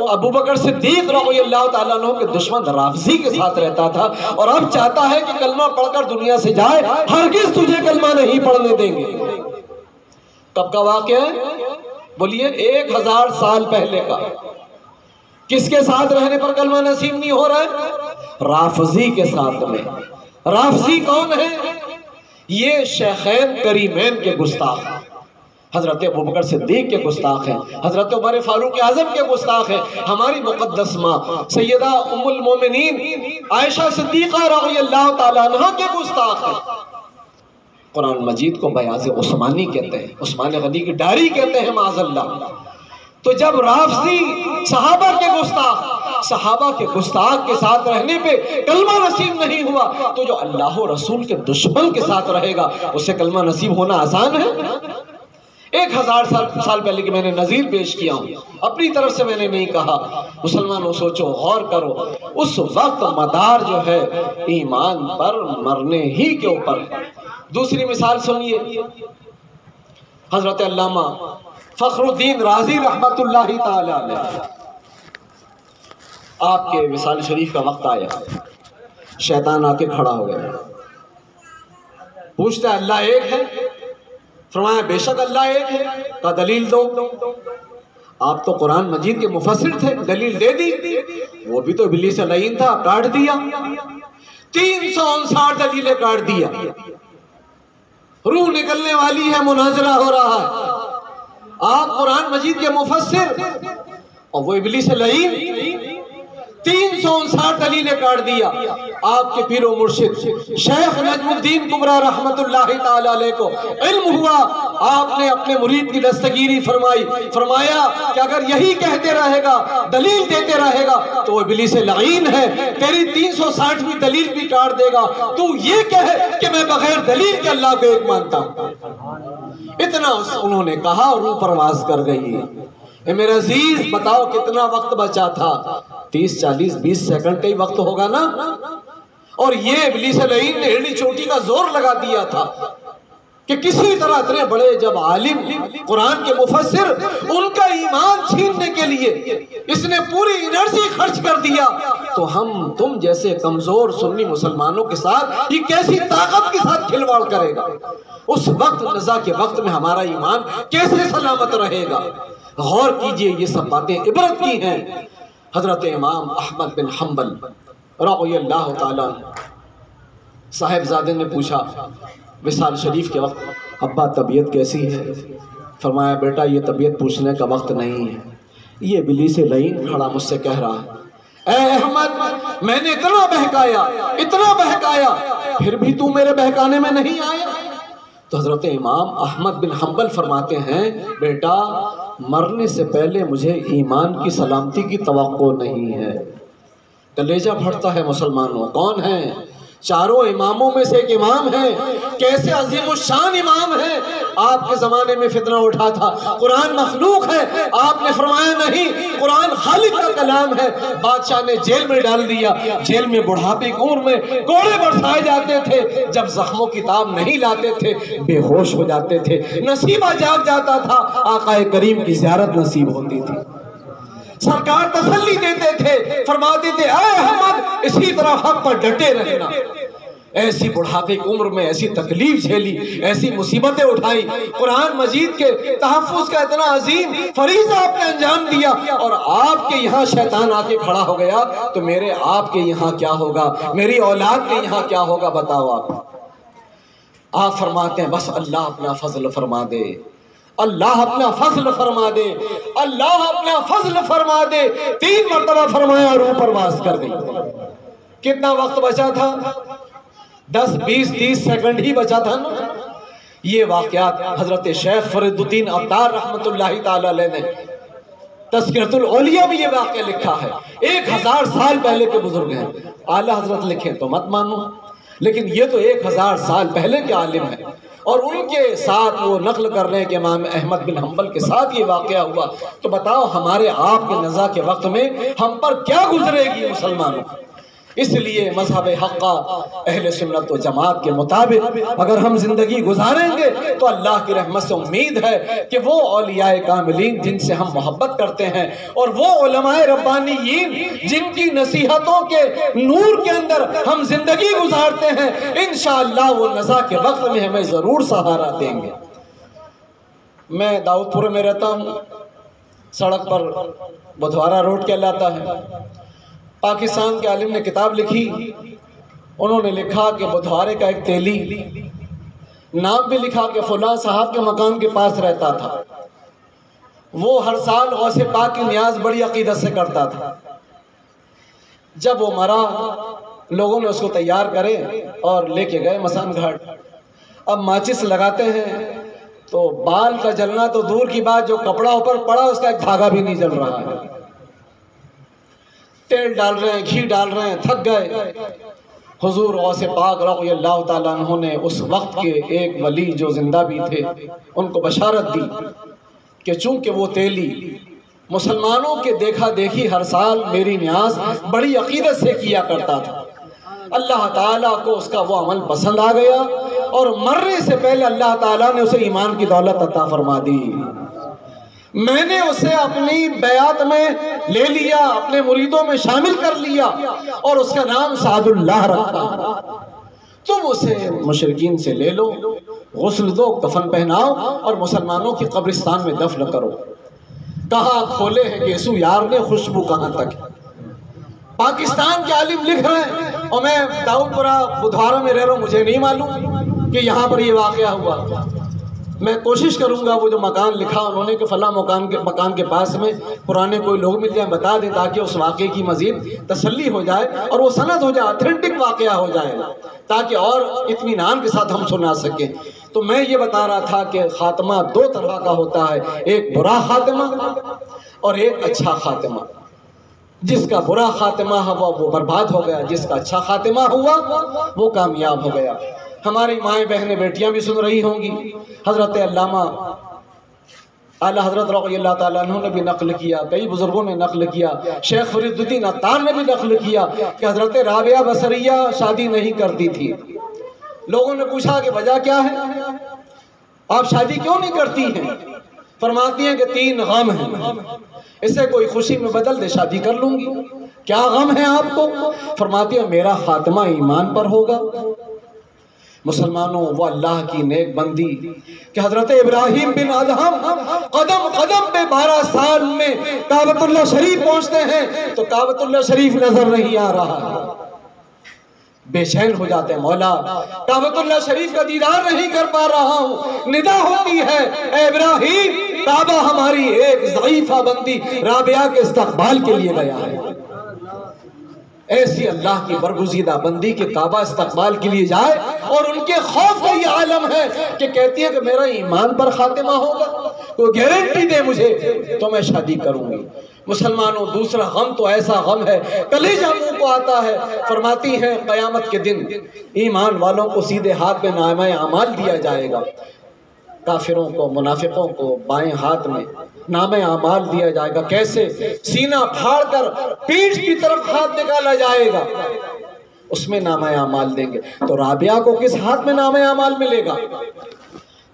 ابو بکر صدیق رضی اللہ تعالیٰ عنہ کے دشمن رافضی کے ساتھ رہتا تھا، اور اب چاہتا ہے کہ کلمہ پڑھ کر دنیا سے جائے، ہرگز تجھے کلمہ نہیں پڑھنے دیں گے۔ کب کا واقعہ ہے؟ بولیے 1000 سال پہلے کا۔ کس کے ساتھ رہنے پر کلمہ نصیب نہیں ہو رہا ہے؟ رافضی کے ساتھ میں۔ رافضی کون ہے؟ یہ شیخین کریمین کے گستاخ ہیں، حضرت ابوبکر صدیق کے گستاخ ہیں، حضرت عمر فاروق اعظم کے گستاخ ہیں، ہماری مقدس ماں سیدہ ام المومنین عائشہ صدیقہ رضی اللہ تعالیٰ عنہ کے گستاخ ہیں۔ قرآن مجید کو بیاض عثمانی کہتے ہیں، عثمان غنی کی ڈائری کہتے ہیں معاذ اللہ۔ تو جب رافضی صحابہ کے گستاخ کے ساتھ رہنے پہ کلمہ نصیب نہیں ہوا، تو جو اللہ و رسول کے دشمن کے ساتھ رہے گا اسے کلمہ نصیب ہونا آسان ہے؟ 1000 سال پہلے کی میں نے نظیر پیش کیا ہوں، اپنی طرف سے میں نے نہیں کہا۔ مسلمانوں سوچو، غور کرو، اس وقت مدار جو ہے ایمان پر، مرنے ہی کے اوپر۔ دوسری مثال سنیے، حضرت علامہ فخر الدین رازی رحمت اللہ تعالی علیہ، آپ کے وصال شریف کا وقت آیا، شیطان آ کے کھڑا ہو گیا، پوچھتا ہے اللہ ایک ہے؟ فرمایا بے شک اللہ ایک ہے۔ کہا دلیل دو۔ آپ تو قرآن مجید کے مفسر تھے، دلیل دے دی، وہ بھی تو ابلیس لعین تھا، کاٹ دیا، 359 دلیلیں کاٹ دیا، روح نکلنے والی ہے، مناظرہ ہو رہا ہے، آپ قرآن مجید کے مفسر اور وہ ابلیس لعین، 359 دلیلیں کاٹ دیا۔ آپ کے پیر و مرشد شیخ نجم الدین کبریٰ رحمت اللہ تعالی علیہ کو علم ہوا، آپ نے اپنے مرید کی دستگیری فرمائی، فرمایا کہ اگر یہی کہتے رہے گا، دلیل دیتے رہے گا تو وہ ابلیس لعین ہے، تیری 360ویں دلیل بھی کاٹ دے گا، تو یہ کہے کہ میں بغیر دلیل کے اللہ کو ایک مانتا ہوں۔ اتنا انہوں نے کہا اور روح پرواز کر گئی۔ اے میرے عزیز، بتاؤ کتنا وقت بچا تھا؟ 30 40 20 سیکنڈ کا ہی وقت ہوگا نا، اور یہ ابلیس لعین نے ہیڑی چوٹی کا زور لگا دیا تھا۔ کہ کسی طرح اتنے بڑے جب عالم قرآن کے مفسر ان کا ایمان چھیننے کے لیے اس نے پوری انرجی خرچ کر دیا، تو ہم تم جیسے کمزور سنی مسلمانوں کے ساتھ یہ کیسی طاقت کے ساتھ کھلواڑ کرے گا؟ اس وقت نزا کے وقت میں ہمارا ایمان کیسے سلامت رہے گا؟ غور کیجئے، یہ سب باتیں عبرت کی ہیں۔ حضرت امام احمد بن حنبل رضی اللہ تعالیٰ صاحبزادے نے پوچھا وصال شریف کے وقت، ابا طبیعت کیسی ہے؟ فرمایا بیٹا یہ طبیعت پوچھنے کا وقت نہیں ہے، یہ ابلیس لعین کھڑا مجھ سے کہہ رہا ہے، اے احمد میں نے اتنا بہکایا پھر بھی تو میرے بہکانے میں نہیں آیا۔ تو حضرت امام احمد بن حنبل فرماتے ہیں بیٹا مرنے سے پہلے مجھے ایمان کی سلامتی کی توقع نہیں ہے۔ کلیجہ پھٹتا ہے مسلمانوں، کون ہیں؟ چاروں اماموں میں سے ایک امام ہیں، کیسے عظیم الشان امام ہیں۔ آپ کے زمانے میں فتنہ اٹھا تھا قرآن مخلوق ہے، آپ نے فرمایا نہیں قرآن خالق کا کلام ہے۔ بادشاہ نے جیل میں ڈال دیا، جیل میں بڑھاپے کی عمر میں کوڑے برسائے جاتے تھے، جب زخموں کی تاب نہیں لاتے تھے بے ہوش ہو جاتے تھے، نصیبہ جاگ جاتا تھا، آقا کریم کی زیارت نصیب ہوتی تھی، سرکار تسلی دیتے تھے، فرماتے تھے اے احمد اسی طرح حق پر ڈٹے رہنا۔ ایسی بڑھاپے کی عمر میں ایسی تکلیف جھیلی، ایسی مصیبتیں اٹھائی، قرآن مجید کے تحفظ کا اتنا عظیم فریضہ آپ نے انجام دیا، اور آپ کے یہاں شیطان آ کے کھڑا ہو گیا تو میرے آپ کے یہاں کیا ہوگا، میری اولاد کے یہاں کیا ہوگا بتاؤ آپ فرماتے ہیں بس اللہ اپنا فضل فرما دے، اللہ اپنا فضل فرما دے، اللہ اپنا فضل فرما دے۔ 3 مرتبہ فرمایا اور روح پرواز کر گئی۔ کتنا وقت بچا تھا؟ 10 20 30 سیکنڈ ہی بچا تھا نا۔ یہ واقعات حضرت شیخ فرید الدین عطار رحمت اللہ تعالی علیہ نے تذکرۃ الاولیاء میں یہ واقعہ لکھا ہے، 1000 سال پہلے کے بزرگ ہیں، اعلیٰ حضرت لکھیں تو مت مانو، لیکن یہ تو 1000 سال پہلے کے عالم ہیں، اور ان کے ساتھ وہ نقل کر رہے ہیں کہ امام احمد بن حنبل کے ساتھ یہ واقعہ ہوا، تو بتاؤ ہمارے آپ کے نزا کے وقت میں ہم پر کیا گزرے گی مسلمانوں۔ اس لیے مذہب حقہ اہل سنت و جماعت کے مطابق اگر ہم زندگی گزاریں گے تو اللہ کی رحمت سے امید ہے کہ وہ اولیاء کاملین جن سے ہم محبت کرتے ہیں، اور وہ علماء ربانیین جن کی نصیحتوں کے نور کے اندر ہم زندگی گزارتے ہیں، انشاءاللہ وہ نزا کے وقت میں ہمیں ضرور سہارا دیں گے۔ میں داؤد پورے میں رہتا ہوں، سڑک پر بدھوارا روڈ کہلاتا ہے۔ پاکستان کے عالم نے کتاب لکھی، انہوں نے لکھا کہ بدھوارے کا ایک تیلی، نام بھی لکھا کہ فلاں صاحب کے مکان کے پاس رہتا تھا، وہ ہر سال غوث پاک کی نیاز بڑی عقیدت سے کرتا تھا۔ جب وہ مرا لوگوں نے اس کو تیار کرے اور لے کے گئے مسان گھاٹ۔ اب ماچس لگاتے ہیں تو بال کا جلنا تو دور کی بات، جو کپڑا اوپر پڑا اس کا ایک دھاگا بھی نہیں جل رہا ہے۔ تیل ڈال رہے ہیں، گھی ڈال رہے ہیں، تھک گئے۔ حضور غوث پاک رضی اللہ تعالیٰ عنہ نے اس وقت کے ایک ولی جو زندہ بھی تھے ان کو بشارت دی کہ چونکہ وہ تیلی مسلمانوں کے دیکھا دیکھی ہر سال میری نیاز بڑی عقیدت سے کیا کرتا تھا، اللہ تعالیٰ کو اس کا وہ عمل پسند آ گیا، اور مرنے سے پہلے اللہ تعالیٰ نے اسے ایمان کی دولت عطا فرما دی۔ میں نے اسے اپنی بیعت میں لے لیا، اپنے مریدوں میں شامل کر لیا، اور اس کا نام سعد اللہ رکھا۔ تم اسے مشرکین سے لے لو، غسل دو، کفن پہناؤ، اور مسلمانوں کی قبرستان میں دفن کرو۔ کہاں کھولے ہیں گیسو یار نے خوشبو کہاں تک۔ پاکستان کے عالم لکھ رہے ہیں، اور میں داؤد پورہ بدھوارا میں رہ رہا ہوں، مجھے نہیں معلوم کہ یہاں پر یہ واقعہ ہوا۔ میں کوشش کروں گا وہ جو مکان لکھا انہوں نے کہ فلاں مکان کے پاس میں پرانے کوئی لوگ مل جائیں بتا دیں، تاکہ اس واقعے کی مزید تسلی ہو جائے اور وہ سند ہو جائے، اتھینٹک واقعہ ہو جائے، تاکہ اور اطمینان کے ساتھ ہم سنا سکیں۔ تو میں یہ بتا رہا تھا کہ خاتمہ 2 طرح کا ہوتا ہے، ایک برا خاتمہ اور ایک اچھا خاتمہ۔ جس کا برا خاتمہ ہوا وہ برباد ہو گیا، جس کا اچھا خاتمہ ہوا وہ کامیاب ہو گیا۔ ہماری مائیں بہنیں بیٹیاں بھی سن رہی ہوں گی، حضرت علامہ اعلیٰ حضرت رضی اللہ تعالیٰ عنہ نے بھی نقل کیا، کئی بزرگوں نے نقل کیا، شیخ فرید الدین عطار نے بھی نقل کیا کہ حضرت رابعہ بصریہ شادی نہیں کرتی تھی۔ لوگوں نے پوچھا کہ وجہ کیا ہے؟ آپ شادی کیوں نہیں کرتی ہیں؟ فرماتی ہیں کہ 3 غم ہیں، اسے کوئی خوشی میں بدل دے شادی کر لوں گی۔ کیا غم ہے آپ کو؟ فرماتی ہیں میرا خاتمہ ایمان پر ہوگا۔ مسلمانوں، وہ اللہ کی نیک بندی کہ حضرت ابراہیم بن ادہم قدم قدم پہ 12 سال میں کعبۃ اللہ شریف پہنچتے ہیں تو کعبۃ اللہ شریف نظر نہیں آ رہا ہے، بے چین ہو جاتے ہیں، مولا کعبۃ اللہ شریف کا دیدار نہیں کر پا رہا ہوں۔ ندا ہوتی ہے، اے ابراہیم، کعبہ ہماری ایک ضعیفہ بندی رابعہ کے استقبال کے لیے گیا ہے۔ ایسی اللہ کی برگزیدہ بندی کے کعبہ استقبال کے لیے جائے اور ان کے خوف کا یہ عالم ہے کہ کہتی ہے کہ میرا ایمان پر خاتمہ ہوگا، کوئی گارنٹی دے مجھے تو میں شادی کروں گی۔ مسلمانوں، دوسرا غم تو ایسا غم ہے کلیجہ منہ کو آتا ہے۔ فرماتی ہیں قیامت کے دن ایمان والوں کو سیدھے ہاتھ میں نامہ اعمال دیا جائے گا، کافروں کو، منافقوں کو بائیں ہاتھ میں نامہ اعمال دیا جائے گا۔ کیسے؟ سینہ پھاڑ کر پیٹھ کی طرف ہاتھ نکالا جائے گا، اس میں نامہ اعمال دیں گے۔ تو رابعہ کو کس ہاتھ میں نامہ اعمال ملے گا؟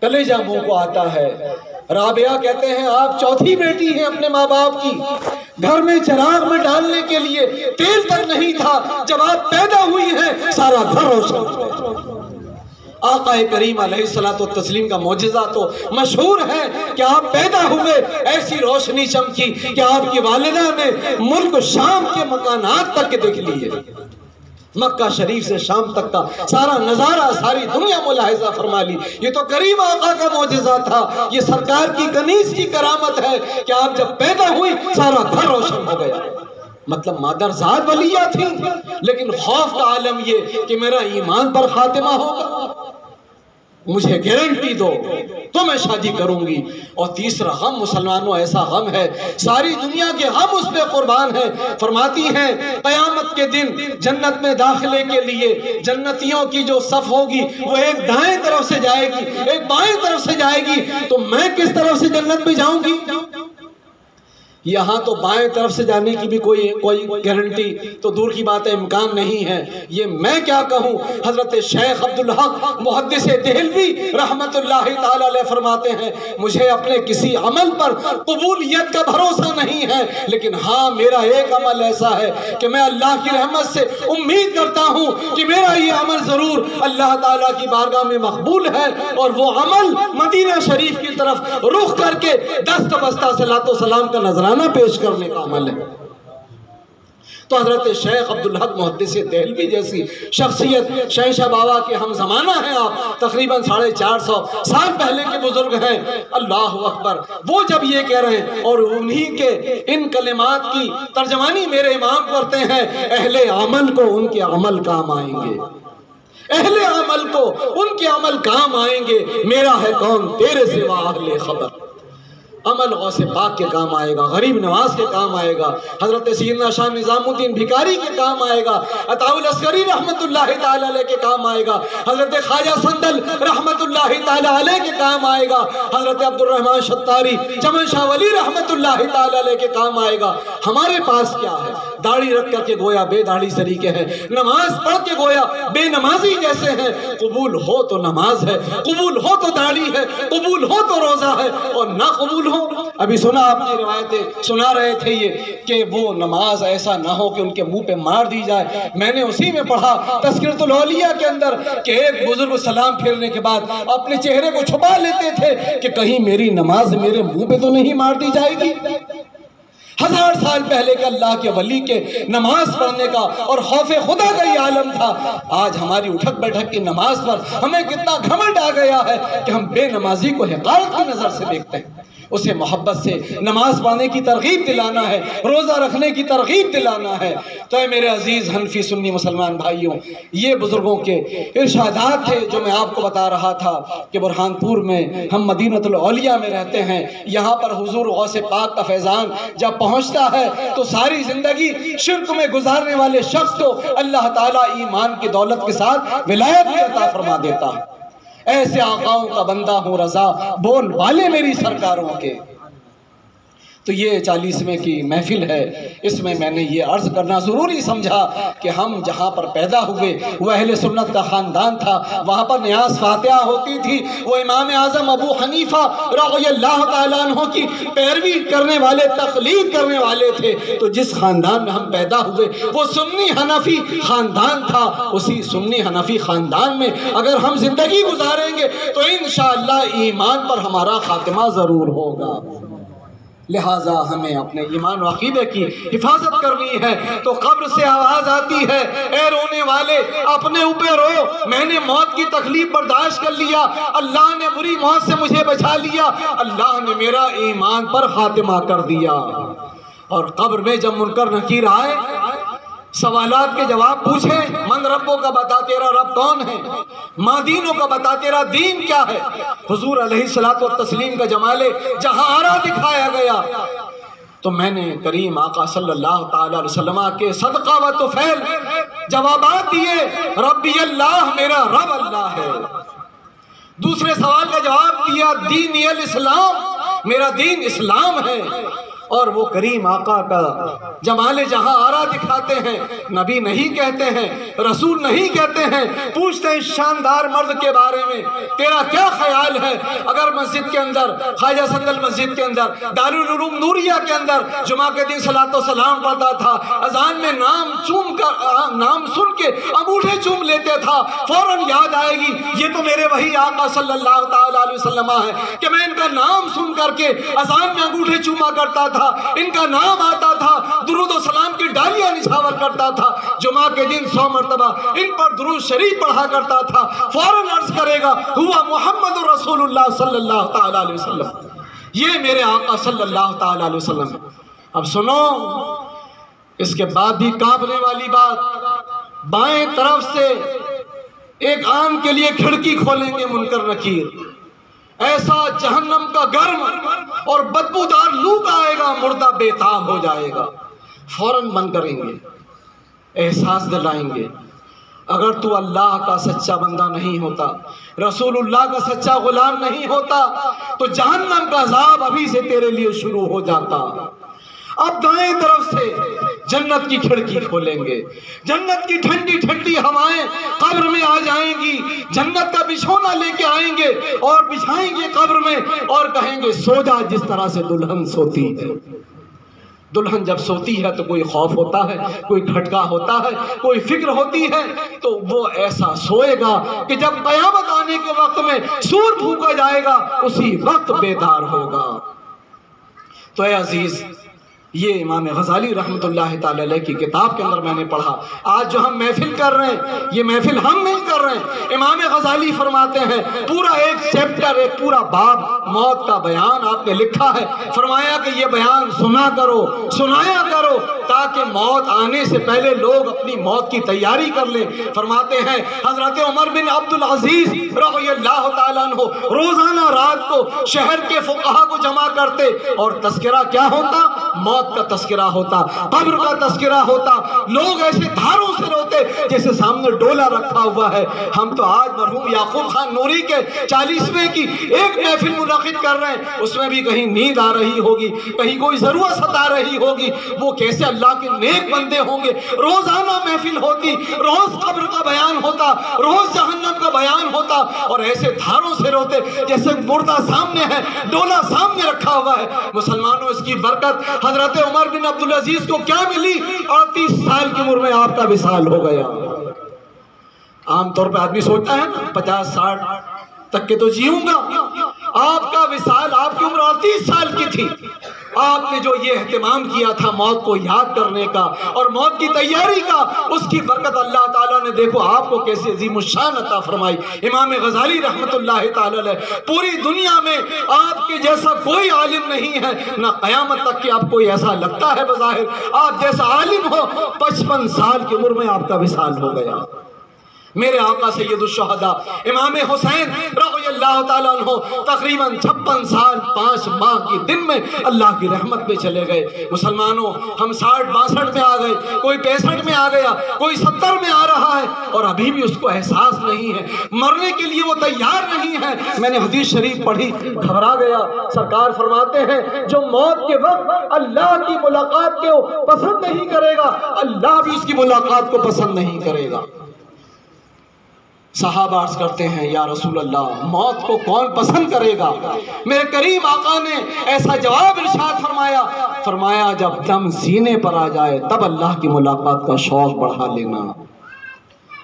کلیجہ منہ کو آتا ہے۔ رابعہ کہتے ہیں آپ چوتھی بیٹی ہیں اپنے ماں باپ کی، گھر میں چراغ میں ڈالنے کے لیے تیل تک نہیں تھا، جب آپ پیدا ہوئی ہیں سارا گھر روشن۔ آقا کریم علیہ الصلوۃ والتسلیم کا معجزہ تو مشہور ہے کہ آپ پیدا ہوئے ایسی روشنی چمکی کہ آپ کی والدہ نے ملک شام کے مکانات تک دیکھ لیے، مکہ شریف سے شام تک کا سارا نظارہ ساری دنیا ملاحظہ فرما لی۔ یہ تو کریم آقا کا معجزہ تھا، یہ سرکار کی کنیز کی کرامت ہے کہ آپ جب پیدا ہوئی سارا گھر روشن ہو گیا۔ مطلب مادر ذات ولیہ تھی، لیکن خوف کا عالم یہ کہ میرا ایمان پر خاتمہ ہوگا، مجھے گارنٹی دو تو میں شادی کروں گی۔ اور تیسرا غم مسلمانوں ایسا غم ہے، ساری دنیا کے غم اس پہ قربان ہے۔ فرماتی ہیں قیامت کے دن جنت میں داخلے کے لیے جنتیوں کی جو صف ہوگی وہ ایک دائیں طرف سے جائے گی، ایک بائیں طرف سے جائے گی، تو میں کس طرف سے جنت میں جاؤں گی؟ یہاں تو بائیں طرف سے جانے کی بھی کوئی گارنٹی تو دور کی بات ہے، امکان نہیں ہے۔ یہ میں کیا کہوں، حضرت شیخ عبدالحق محدث دہلوی رحمت اللہ تعالی علیہ فرماتے ہیں مجھے اپنے کسی عمل پر قبولیت کا بھروسہ نہیں ہے، لیکن ہاں میرا ایک عمل ایسا ہے کہ میں اللہ کی رحمت سے امید کرتا ہوں کہ میرا یہ عمل ضرور اللہ تعالیٰ کی بارگاہ میں مقبول ہے، اور وہ عمل مدینہ شریف کی طرف رخ کر کے دست بستہ صلاۃ و سلام کا نظرانہ پیش کرنے کا عمل ہے۔ تو حضرت شیخ عبدالحق محدث دہلوی جیسی شخصیت، شہنشاہ بابا کے ہم زمانہ ہیں آپ، تقریباً 450 سال پہلے کے بزرگ ہیں، اللہ اکبر، وہ جب یہ کہہ رہے ہیں اور انہی کے ان کلمات کی ترجمانی میرے امام کرتے ہیں، اہل عمل کو ان کے عمل کام آئیں گے، اہل عمل کو ان کے عمل کام آئیں گے، میرا ہے کون تیرے سوا اہل خبر۔ عمل غوث پاک کے کام آئے گا، غریب نواز کے کام آئے گا، حضرت سیدنا شاہ نظام الدین بھکاری کے کام آئے گا، عطاء العسکری رحمت اللہ تعالی علیہ کے کام آئے گا، حضرت خواجہ سندل رحمت اللہ تعالی علیہ کے کام آئے گا، حضرت عبد الرحمن شتاری چمن شاہ ولی رحمت اللہ تعالی علیہ کے کام آئے گا۔ ہمارے پاس کیا ہے؟ داڑھی رکھ کر کے گویا بے داڑھی سریکے ہیں، نماز پڑھ کے گویا بے نمازی جیسے ہیں۔ قبول ہو تو نماز ہے، قبول ہو تو داڑھی ہے، قبول ہو تو روزہ ہے، اور نہ قبول ہو، ابھی سنا آپ نے روایتیں سنا رہے تھے یہ کہ وہ نماز ایسا نہ ہو کہ ان کے منہ پہ مار دی جائے۔ میں نے اسی میں پڑھا تذکرۃ الاولیاء کے اندر کہ ایک بزرگ سلام پھیرنے کے بعد اپنے چہرے کو چھپا لیتے تھے کہ کہیں میری نماز میرے منہ پہ تو نہیں مار دی جائے گی۔ 1000 سال پہلے کے اللہ کے ولی کے نماز پڑھنے کا اور خوف خدا کا یہ عالم تھا۔ آج ہماری اٹھک بیٹھک کی نماز پر ہمیں کتنا گھمنڈ آ گیا ہے کہ ہم بے نمازی کو حقارت کی نظر سے دیکھتے ہیں۔ اسے محبت سے نماز پڑھنے کی ترغیب دلانا ہے، روزہ رکھنے کی ترغیب دلانا ہے۔ تو اے میرے عزیز حنفی سنی مسلمان بھائیوں، یہ بزرگوں کے ارشادات تھے جو میں آپ کو بتا رہا تھا کہ برہان پور میں ہم مدینۃ الاولیاء میں رہتے ہیں، یہاں پر حضور غوث پاک کا فیضان جب پہنچتا ہے تو ساری زندگی شرک میں گزارنے والے شخص کو اللہ تعالیٰ ایمان کی دولت کے ساتھ ولایت بھی عطا فرما دیتا ہے۔ ایسے آقاؤں کا بندہ ہوں رضا، بول والے میری سرکاروں کے۔ تو یہ 40ویں کی محفل ہے، اس میں میں نے یہ عرض کرنا ضروری سمجھا کہ ہم جہاں پر پیدا ہوئے وہ اہل سنت کا خاندان تھا، وہاں پر نیاز فاتحہ ہوتی تھی، وہ امام اعظم ابو حنیفہ رضی اللہ تعالیٰ عنہ کی پیروی کرنے والے، تقلید کرنے والے تھے۔ تو جس خاندان میں ہم پیدا ہوئے وہ سنی حنفی خاندان تھا، اسی سنی حنفی خاندان میں اگر ہم زندگی گزاریں گے تو انشاءاللہ ایمان پر ہمارا خاتمہ ضرور ہوگا۔ لہٰذا ہمیں اپنے ایمان و عقیدے کی حفاظت کرنی ہے۔ تو قبر سے آواز آتی ہے، اے رونے والے اپنے اوپر رو، میں نے موت کی تکلیف برداشت کر لیا، اللہ نے بری موت سے مجھے بچا لیا، اللہ نے میرا ایمان پر خاتمہ کر دیا۔ اور قبر میں جب منکر نکیر آئے، سوالات کے جواب پوچھے، من ربوں کا بتا تیرا رب کون ہے، ماں دینوں کا بتا تیرا دین کیا ہے، حضور علیہ الصلوۃ والتسلیم کا جمال جہاں آرا دکھایا گیا، تو میں نے کریم آقا صلی اللہ تعالی علیہ وسلم کے صدقہ و طفیل جوابات دیے، ربی اللہ، میرا رب اللہ ہے۔ دوسرے سوال کا جواب دیا، دینی الاسلام، میرا دین اسلام ہے۔ اور وہ کریم آقا کا جمال جہاں آرا دکھاتے ہیں، نبی نہیں کہتے ہیں، رسول نہیں کہتے ہیں، پوچھتے ہیں شاندار مرد کے بارے میں تیرا کیا خیال ہے؟ اگر مسجد کے اندر، خواجہ سنگل مسجد کے اندر، دارالعلوم نوریہ کے اندر جمعہ کے دن صلاۃ و سلام پڑھتا تھا، اذان میں نام سن کے انگوٹھے چوم لیتے تھا، فوراً یاد آئے گی یہ تو میرے وہی آقا صلی اللہ تعالیٰ علیہ وسلم ہے کہ میں ان کا نام سن کر کے اذان میں انگوٹھے چوما کرتا تھا، ان کا نام آتا تھا، درود و سلام کی ڈالیاں نچھاور کرتا تھا، جمعہ کے دن 100 مرتبہ ان پر درود شریف پڑھا کرتا تھا، فوراً عرض کرے گا ہوا محمد رسول اللہ صلی اللہ تعالیٰ علیہ وسلم، یہ میرے آقا صلی اللہ تعالیٰ علیہ وسلم۔ اب سنو، اس کے بعد بھی کانپنے والی بات، بائیں طرف سے ایک آن کے لیے کھڑکی کھولیں گے منکر نکیر، ایسا جہنم کا گرم اور بدبودار لوگ آئے گا، مردہ بے تاب ہو جائے گا، فوراً من کریں گے، احساس دلائیں گے، اگر تو اللہ کا سچا بندہ نہیں ہوتا، رسول اللہ کا سچا غلام نہیں ہوتا تو جہنم کا عذاب ابھی سے تیرے لیے شروع ہو جاتا۔ اب دائیں طرف سے جنت کی کھڑکی کھولیں گے، جنت کی ٹھنڈی ٹھنڈی ہوائیں قبر میں آ جائیں گی، جنت کا بچھونا لے کے آئیں گے اور بچھائیں گے قبر میں اور کہیں گے سو جا جس طرح سے دلہن سوتی ہے۔ دلہن جب سوتی ہے تو کوئی خوف ہوتا ہے، کوئی کھٹکا ہوتا ہے، کوئی فکر ہوتی ہے، تو وہ ایسا سوئے گا کہ جب قیامت آنے کے وقت میں سور پھونکا جائے گا اسی وقت بیدار ہوگا۔ تو اے عزیز، یہ امام غزالی رحمت اللہ تعالی علیہ کی کتاب کے اندر میں نے پڑھا۔ آج جو ہم محفل کر رہے ہیں یہ محفل ہم نہیں کر رہے ہیں، امام غزالی فرماتے ہیں پورا ایک چیپٹر، ایک پورا باب موت کا بیان آپ نے لکھا ہے، فرمایا کہ یہ بیان سنا کرو، سنایا کرو تاکہ موت آنے سے پہلے لوگ اپنی موت کی تیاری کر لیں۔ فرماتے ہیں حضرت عمر بن عبدالعزیز رضی اللہ تعالیٰ عنہ روزانہ رات کو شہر کے فقہا کو جمع کرتے اور تذکرہ کیا ہوتا؟ موت کا تذکرہ ہوتا، قبر کا تذکرہ ہوتا، لوگ ایسے دھاروں سے روتے جیسے سامنے ڈولا رکھا ہوا ہے۔ ہم تو آج مرحوم یعقوب خان نوری کے 40ویں کی ایک محفل منعقد کر رہے ہیں، اس میں بھی کہیں نیند آ رہی ہوگی، کہیں کوئی ضرورت ستا رہی ہوگی، وہ کیسے اللہ کے نیک بندے ہوں گے۔ روزانہ محفل ہوتی، روز قبر کا بیان ہوتا، روز جہنم کا بیان ہوتا، اور ایسے دھاروں سے روتے جیسے مردہ سامنے ہے، ڈولا سامنے رکھا ہوا ہے۔ مسلمانوں، اس کی برکت حضرت عمر بن عبدالعزیز کو کیا ملی؟ 38 سال کی عمر میں آپ کا وصال ہو گیا۔ عام طور پہ آدمی سوچتا ہے نا 50-60 تک کے تو جیوں گا، آپ کا وصال، آپ کی عمر 38 سال کی تھی، آپ نے جو یہ اہتمام کیا تھا موت کو یاد کرنے کا اور موت کی تیاری کا، اس کی برکت اللہ تعالیٰ نے دیکھو آپ کو کیسے عظیم الشان عطا فرمائی۔ امام غزالی رحمت اللہ تعالیٰ علیہ، پوری دنیا میں آپ کے جیسا کوئی عالم نہیں ہے، نہ قیامت تک کہ آپ کو ایسا لگتا ہے بظاہر آپ جیسا عالم ہو۔ 55 سال کی عمر میں آپ کا وصال ہو گیا۔ میرے آقا سید الشہداء امام حسین رضی اللہ تعالیٰ عنہ تقریباً 56 سال 5 ماہ کی دن میں اللہ کی رحمت پہ چلے گئے۔ مسلمانوں، ہم 60-62 میں آ گئے، کوئی 65 میں آ گیا، کوئی 70 میں آ رہا ہے اور ابھی بھی اس کو احساس نہیں ہے، مرنے کے لیے وہ تیار نہیں ہے۔ میں نے حدیث شریف پڑھی، گھبرا گیا۔ سرکار فرماتے ہیں جو موت کے وقت اللہ کی ملاقات کو پسند نہیں کرے گا، اللہ بھی اس کی ملاقات کو پسند نہیں کرے گا۔ صحابہ عرض کرتے ہیں یا رسول اللہ، موت کو کون پسند کرے گا؟ میرے کریم آقا نے ایسا جواب ارشاد فرمایا جب دم سینے پر آ جائے تب اللہ کی ملاقات کا شوق بڑھا لینا۔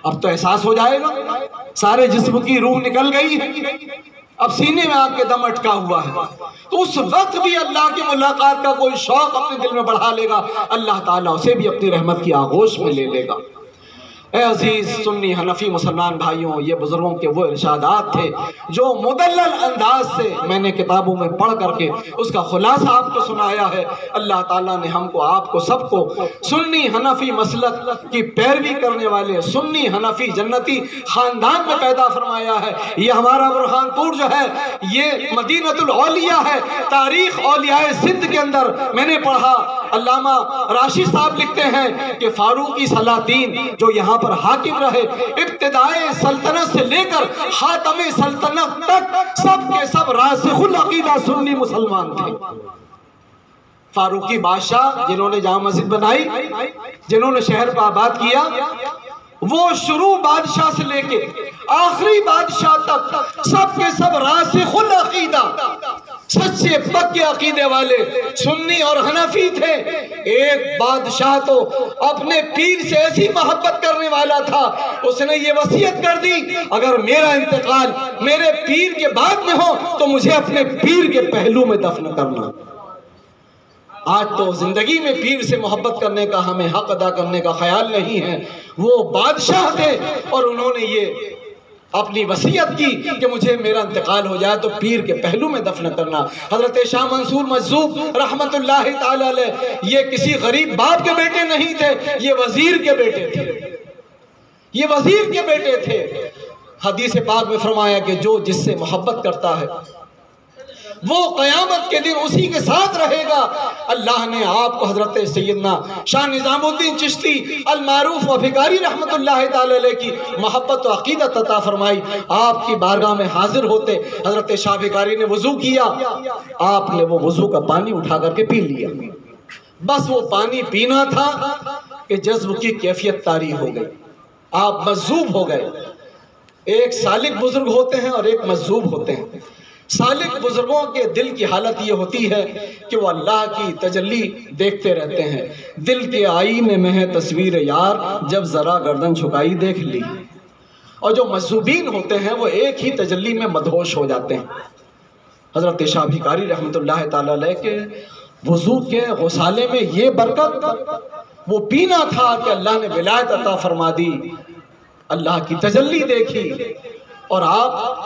اب تو احساس ہو جائے گا، سارے جسم کی روح نکل گئی ہے، اب سینے میں آپ کے دم اٹکا ہوا ہے، تو اس وقت بھی اللہ کی ملاقات کا کوئی شوق اپنے دل میں بڑھا لے گا، اللہ تعالیٰ اسے بھی اپنی رحمت کی آغوش میں لے لے گا۔ اے عزیز سنی حنفی مسلمان بھائیوں، یہ بزرگوں کے وہ ارشادات تھے جو مدلل انداز سے میں نے کتابوں میں پڑھ کر کے اس کا خلاصہ آپ کو سنایا ہے۔ اللہ تعالیٰ نے ہم کو، آپ کو، سب کو سنی حنفی مسلک کی پیروی کرنے والے سنی حنفی جنتی خاندان میں پیدا فرمایا ہے۔ یہ ہمارا برہان پور جو ہے یہ مدینۃ الاولیاء ہے۔ تاریخ اولیاء سندھ کے اندر میں نے پڑھا، علامہ راشد صاحب لکھتے ہیں کہ فاروقی سلاطین جو یہاں پر حاکم رہے، ابتدائے سلطنت سے لے کر خاتم سلطنت تک سب کے سب راسخ العقیدہ سنی مسلمان تھے۔ فاروقی بادشاہ جنہوں نے جامع مسجد بنائی، جنہوں نے شہر کو آباد کیا، وہ شروع بادشاہ سے لے کے آخری بادشاہ تک سب کے سب راسخ العقیدہ سچے پکے عقیدے والے سنی اور حنفی تھے۔ ایک بادشاہ تو اپنے پیر سے ایسی محبت کرنے والا تھا، اس نے یہ وصیت کر دی اگر میرا انتقال میرے پیر کے بعد میں ہو تو مجھے اپنے پیر کے پہلو میں دفن کرنا۔ آج تو زندگی میں پیر سے محبت کرنے کا، ہمیں حق ادا کرنے کا خیال نہیں ہے۔ وہ بادشاہ تھے اور انہوں نے یہ اپنی وصیت کی کہ مجھے میرا انتقال ہو جائے تو پیر کے پہلو میں دفن کرنا۔ حضرت شاہ منصور مجذوب رحمت اللہ تعالی علیہ یہ کسی غریب باپ کے بیٹے نہیں تھے، یہ وزیر کے بیٹے تھے، یہ وزیر کے بیٹے تھے۔ حدیث پاک میں فرمایا کہ جو جس سے محبت کرتا ہے وہ قیامت کے دن اسی کے ساتھ رہے گا۔ اللہ نے آپ کو حضرت سیدنا شاہ نظام الدین چشتی المعروف و بھکاری رحمت اللہ تعالی علیہ کی محبت و عقیدت عطا فرمائی۔ آپ کی بارگاہ میں حاضر ہوتے حضرت شاہ بھکاری نے وضو کیا، آپ نے وہ وضو کا پانی اٹھا کر کے پی لیا۔ بس وہ پانی پینا تھا کہ جذب کی کیفیت طاری ہو گئی، آپ مجذوب ہو گئے۔ ایک سالک بزرگ ہوتے ہیں اور ایک مجذوب ہوتے ہیں۔ سالک بزرگوں کے دل کی حالت یہ ہوتی ہے کہ وہ اللہ کی تجلی دیکھتے رہتے ہیں۔ دل کے آئینے میں ہے تصویر یار، جب ذرا گردن جھکائی دیکھ لی۔ اور جو مجذوبین ہوتے ہیں وہ ایک ہی تجلی میں مدہوش ہو جاتے ہیں۔ حضرت شاہ بھکاری رحمت اللہ تعالی علیہ کے وضو کے غسالے میں یہ برکت وہ پینا تھا کہ اللہ نے ولایت عطا فرما دی، اللہ کی تجلی دیکھی اور آپ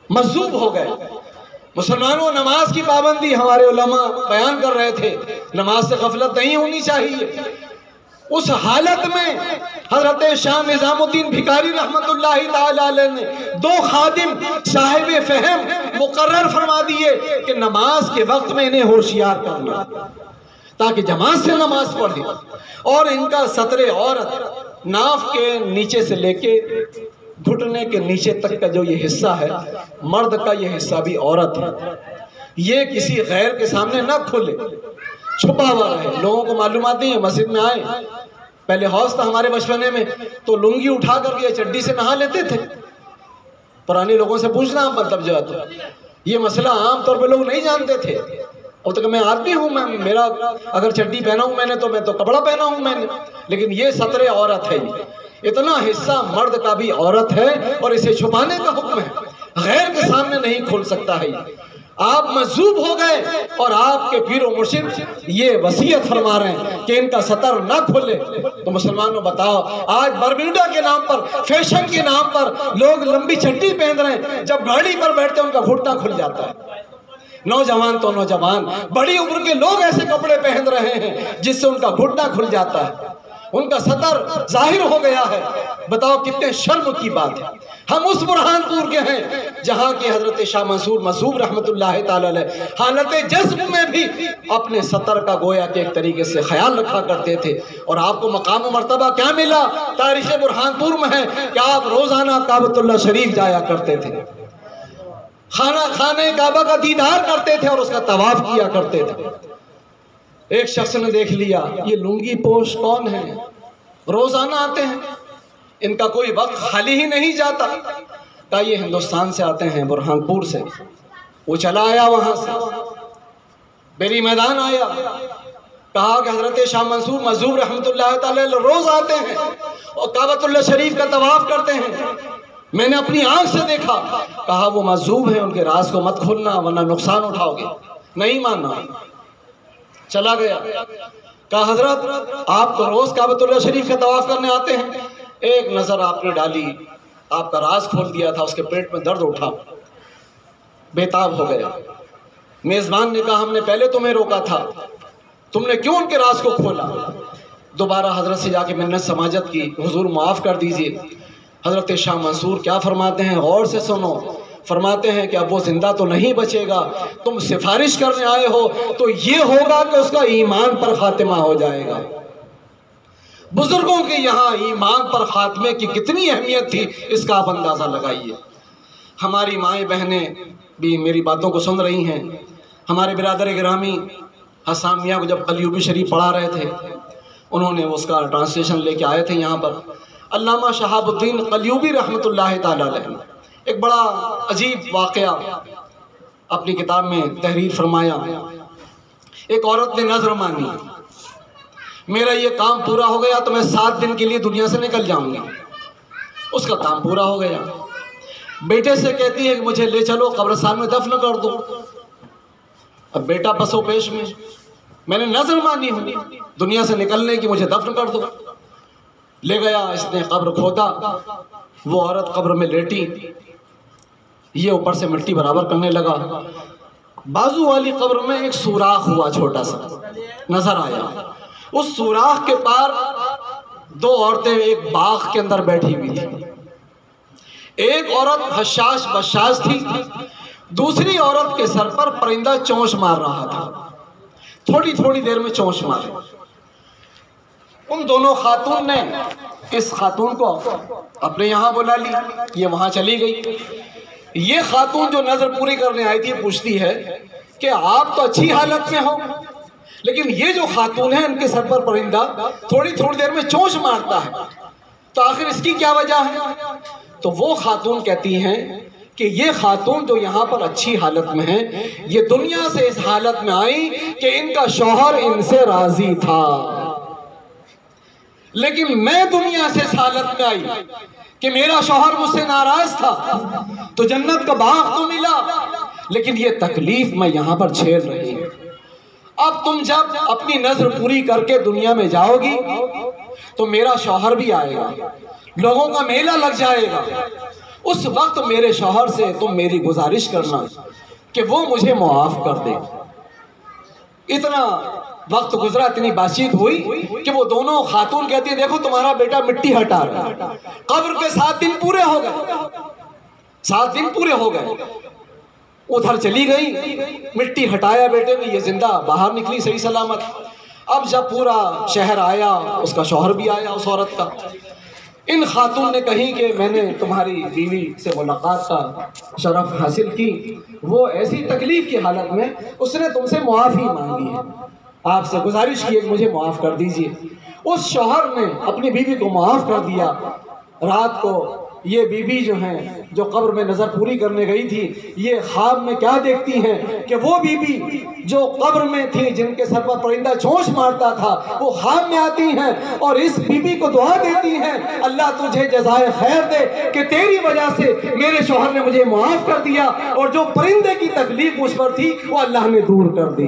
مجذوب ہو گئے۔ مسلمانوں، نماز کی پابندی ہمارے علماء بیان کر رہے تھے، نماز سے غفلت نہیں ہونی چاہیے۔ اس حالت میں حضرت شاہ نظام الدین بھکاری رحمت اللہ تعالی علیہ نے 2 خادم صاحب فہم مقرر فرما دیے کہ نماز کے وقت میں انہیں ہوشیار کرنا تاکہ جماعت سے نماز پڑھیں، اور ان کا ستر عورت ناف کے نیچے سے لے کے گھٹنے کے نیچے تک کا جو یہ حصہ ہے، مرد کا یہ حصہ بھی عورت ہے، یہ کسی غیر کے سامنے نہ کھلے، چھپا ہوا رہے۔ لوگوں کو معلومات نہیں ہے، مسجد میں آئے، پہلے حوض تھا ہمارے بچپنے میں تو لنگی اٹھا کر کے چڈی سے نہا لیتے تھے۔ پرانے لوگوں سے پوچھنا ہم مطلب جو ہے، یہ مسئلہ عام طور پہ لوگ نہیں جانتے تھے۔ اب تک میں آدمی ہوں، میرا اگر چڈی پہنا ہوں میں تو کپڑا پہنا ہوں میں نے، لیکن یہ ستر عورت ہے، اتنا حصہ مرد کا بھی عورت ہے اور اسے چھپانے کا حکم ہے، غیر کے سامنے نہیں کھل سکتا ہے۔ آپ مجذوب ہو گئے اور آپ کے پیر و مرشد یہ وصیت فرما رہے ہیں کہ ان کا ستر نہ کھلے۔ تو مسلمانوں بتاؤ، آج برمیوڈا کے نام پر، فیشن کے نام پر لوگ لمبی چڈی پہن رہے ہیں، جب گاڑی پر بیٹھتے ہیں ان کا گھٹنا کھل جاتا ہے۔ نوجوان تو نوجوان، بڑی عمر کے لوگ ایسے کپڑے پہن رہے ہیں جس سے ان کا گھٹنا کھل جاتا ہے۔ ان کا سطر ظاہر ہو گیا ہے۔ بتاؤ کتنے شرم کی بات ہے۔ ہم اس برہان پور کے ہیں جہاں کی حضرت شاہ منصور مذہوب رحمت اللہ تعالی علیہ حالت جذب میں بھی اپنے سطر کا گویا کہ ایک طریقے سے خیال رکھا کرتے تھے۔ اور آپ کو مقام و مرتبہ کیا ملا؟ تاریخ برہان پور میں ہے کہ آپ روزانہ کعبۃ اللہ شریف جایا کرتے تھے، خانہ کعبہ کا دیدار کرتے تھے اور اس کا طواف کیا کرتے تھے۔ ایک شخص نے دیکھ لیا یہ لنگی پوش کون ہے، روزانہ آتے ہیں، ان کا کوئی وقت خالی ہی نہیں جاتا۔ کہا یہ ہندوستان سے آتے ہیں، برہان پور سے۔ وہ چلا آیا وہاں سے، بیری میدان آیا، کہا کہ حضرت شاہ منصور مذہوب رحمت اللہ تعالی روز آتے ہیں اور کعبۃ اللہ شریف کا طواف کرتے ہیں، میں نے اپنی آنکھ سے دیکھا۔ کہا وہ مذہوب ہیں، ان کے راز کو مت کھولنا ورنہ نقصان اٹھاؤ گے۔ نہیں ماننا، چلا گیا۔ کہا حضرت آپ تو روز کعبۃ اللہ شریف کا طواف کرنے آتے ہیں، ایک نظر آپ نے ڈالی، آپ کا راز کھول دیا تھا، اس کے پیٹ میں درد اٹھا، بےتاب ہو گیا۔ میزبان نے کہا ہم نے پہلے تمہیں روکا تھا، تم نے کیوں ان کے راز کو کھولا؟ دوبارہ حضرت سے جا کے منت سماجت کی، حضور معاف کر دیجئے۔ حضرت شاہ منصور کیا فرماتے ہیں، غور سے سنو۔ فرماتے ہیں کہ اب وہ زندہ تو نہیں بچے گا، تم سفارش کرنے آئے ہو تو یہ ہوگا کہ اس کا ایمان پر خاتمہ ہو جائے گا۔ بزرگوں کے یہاں ایمان پر خاتمے کی کتنی اہمیت تھی، اس کا آپ اندازہ لگائیے۔ ہماری مائیں بہنیں بھی میری باتوں کو سن رہی ہیں۔ ہمارے برادر گرامی حسان میاں کو جب قلیوبی شریف پڑھا رہے تھے، انہوں نے اس کا ٹرانسلیشن لے کے آئے تھے یہاں پر۔ علامہ شہاب الدین قلیوبی رحمت اللہ تعالی علیہ ایک بڑا عجیب واقعہ اپنی کتاب میں تحریر فرمایا۔ ایک عورت نے نظر مانی، میرا یہ کام پورا ہو گیا تو میں 7 دن کے لیے دنیا سے نکل جاؤں گی۔ اس کا کام پورا ہو گیا، بیٹے سے کہتی ہے کہ مجھے لے چلو قبرستان میں دفن کر دو۔ اب بیٹا پسو پیش میں نے نظر مانی ہوں دنیا سے نکلنے کی، مجھے دفن کر دو۔ لے گیا، اس نے قبر کھودا، وہ عورت قبر میں لیٹی، یہ اوپر سے مٹی برابر کرنے لگا۔ بازو والی قبر میں ایک سوراخ ہوا، چھوٹا سا نظر آیا۔ اس سوراخ کے پار 2 عورتیں ایک باغ کے اندر بیٹھی ہوئی تھی۔ ایک عورت حشاش بشاش تھی، دوسری عورت کے سر پر پرندہ چونچ مار رہا تھا، تھوڑی تھوڑی دیر میں چونچ مارے۔ ان دونوں خاتون نے اس خاتون کو اپنے یہاں بلا لی، یہ وہاں چلی گئی۔ یہ خاتون جو نظر پوری کرنے آئی تھی پوچھتی ہے کہ آپ تو اچھی حالت میں ہو، لیکن یہ جو خاتون ہے ان کے سر پر پرندہ تھوڑی تھوڑی دیر میں چونچ مارتا ہے، تو آخر اس کی کیا وجہ ہے؟ تو وہ خاتون کہتی ہیں کہ یہ خاتون جو یہاں پر اچھی حالت میں ہیں، یہ دنیا سے اس حالت میں آئی کہ ان کا شوہر ان سے راضی تھا، لیکن میں دنیا سے اس حالت میں آئی کہ میرا شوہر مجھ سے ناراض تھا، تو جنت کا باغ تو ملا، لیکن یہ تکلیف میں یہاں پر جھیل رہی ہوں۔ اب تم جب اپنی نظر پوری کر کے دنیا میں جاؤ گی تو میرا شوہر بھی آئے گا، لوگوں کا میلہ لگ جائے گا، اس وقت میرے شوہر سے تم میری گزارش کرنا کہ وہ مجھے معاف کر دے۔ اتنا وقت گزرا، اتنی بات چیت ہوئی کہ وہ دونوں خاتون کہتی ہیں دیکھو تمہارا بیٹا مٹی ہٹا رہا ہے۔ قبر کے 7 دن پورے ہو گئے، 7 دن پورے ہو گئے۔ ادھر چلی گئی، مٹی ہٹایا بیٹے نے، یہ زندہ باہر نکلی صحیح سلامت۔ اب جب پورا شہر آیا، اس کا شوہر بھی آیا اس عورت کا، ان خاتون نے کہی کہ میں نے تمہاری بیوی سے ملاقات کا شرف حاصل کی، وہ ایسی تکلیف کی حالت میں اس نے تم سے معافی مانگی ہے، آپ سے گزارش کی ہے کہ مجھے معاف کر دیجئے۔ اس شوہر نے اپنی بیوی کو معاف کر دیا۔ رات کو یہ بیوی جو ہیں جو قبر میں نظر پوری کرنے گئی تھی، یہ خواب میں کیا دیکھتی ہیں کہ وہ بیوی جو قبر میں تھی، جن کے سر پر پرندہ چونچ مارتا تھا، وہ خواب میں آتی ہیں اور اس بیوی کو دعا دیتی ہیں اللہ تجھے جزائے خیر دے کہ تیری وجہ سے میرے شوہر نے مجھے معاف کر دیا، اور جو پرندے کی تکلیف مجھ پر تھی وہ اللہ نے دور کر دی۔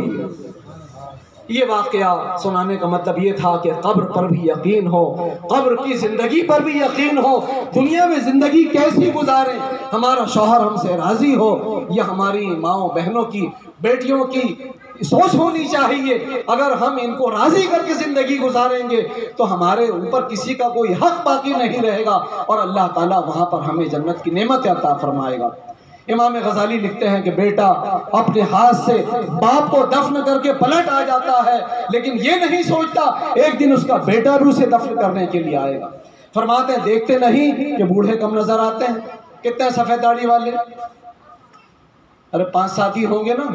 یہ واقعہ سنانے کا مطلب یہ تھا کہ قبر پر بھی یقین ہو، قبر کی زندگی پر بھی یقین ہو، دنیا میں زندگی کیسی گزاریں، ہمارا شوہر ہم سے راضی ہو، یا ہماری ماؤں بہنوں کی، بیٹیوں کی سوچ ہونی چاہیے اگر ہم ان کو راضی کر کے زندگی گزاریں گے تو ہمارے اوپر کسی کا کوئی حق باقی نہیں رہے گا اور اللہ تعالیٰ وہاں پر ہمیں جنت کی نعمت عطا فرمائے گا۔ امام غزالی لکھتے ہیں کہ بیٹا اپنے ہاتھ سے باپ کو دفن کر کے پلٹ آ جاتا ہے، لیکن یہ نہیں سوچتا ایک دن اس کا بیٹا بھی اسے دفن کرنے کے لیے آئے گا۔ فرماتے ہیں دیکھتے نہیں کہ بوڑھے کم نظر آتے ہیں، کتنے سفید داڑھی والے، ارے 5-7 ہی ہوں گے نا،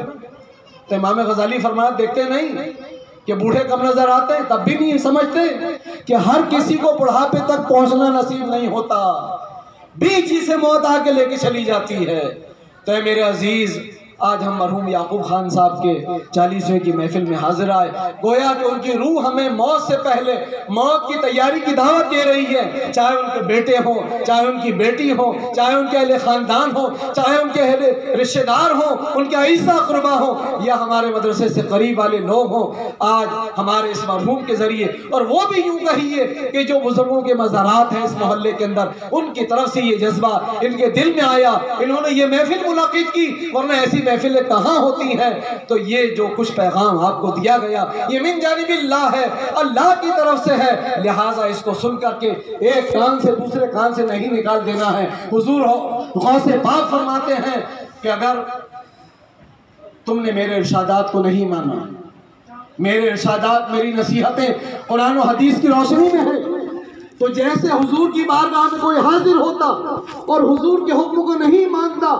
تو امام غزالی فرماتے دیکھتے نہیں کہ بوڑھے کم نظر آتے ہیں، تب بھی نہیں سمجھتے کہ ہر کسی کو بڑھاپے تک پہنچنا نصیب نہیں ہوتا، بیچ ہی سے موت آ کے لے کے چلی جاتی ہے۔ تو اے میرے عزیز، آج ہم مرحوم یعقوب خان صاحب کے 40ویں کی محفل میں حاضر آئے، گویا کہ ان کی روح ہمیں موت سے پہلے موت کی تیاری کی دعوت دے رہی ہے، چاہے ان کے بیٹے ہوں، چاہے ان کی بیٹی ہوں، چاہے ان کے اہل خاندان ہوں، چاہے ان کے اہل رشتہ دار ہوں، ان کے عیسیٰ قربا ہوں، یا ہمارے مدرسے سے قریب والے لوگ ہوں، آج ہمارے اس مرحوم کے ذریعے، اور وہ بھی یوں کہیے کہ جو بزرگوں کے مزارات ہیں اس محلے کے اندر، ان کی طرف سے یہ جذبہ ان کے دل میں آیا، انہوں نے یہ محفل منعقد کی، ورنہ ایسی محفلیں کہاں ہوتی ہیں۔ تو یہ جو کچھ پیغام آپ کو دیا گیا یہ من جانب اللہ ہے، اللہ کی طرف سے ہے، لہٰذا اس کو سن کر کے ایک کان سے دوسرے کان سے نہیں نکال دینا ہے۔ حضور غوث پاک فرماتے ہیں کہ اگر تم نے میرے ارشادات کو نہیں مانا، میرے ارشادات میری نصیحتیں قرآن و حدیث کی روشنی میں ہیں، تو جیسے حضور کی بارگاہ میں کوئی حاضر ہوتا اور حضور کے حکم کو نہیں مانتا،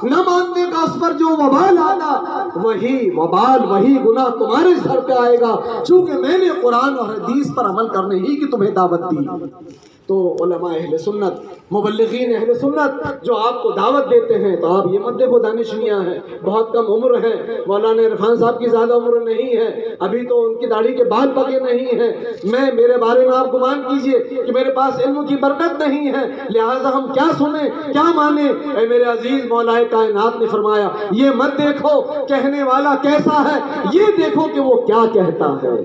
نہ ماننے کا اس پر جو وبال آنا، وہی وبال وہی گناہ تمہارے سر پہ آئے گا، چونکہ میں نے قرآن اور حدیث پر عمل کرنے ہی کی تمہیں دعوت دی۔ تو علماء اہل سنت، مبلغین اہل سنت جو آپ کو دعوت دیتے ہیں، تو آپ یہ مت دیکھو دانش میاں ہیں، بہت کم عمر ہے، مولانا عرفان صاحب کی زیادہ عمر نہیں ہے، ابھی تو ان کی داڑھی کے بال پکے نہیں ہیں، میرے بارے میں آپ گمان کیجئے کہ میرے پاس علم کی برکت نہیں ہے، لہٰذا ہم کیا سنیں کیا مانیں۔ اے میرے عزیز، مولا کائنات نے فرمایا یہ مت دیکھو کہنے والا کیسا ہے، یہ دیکھو کہ وہ کیا کہتا ہے۔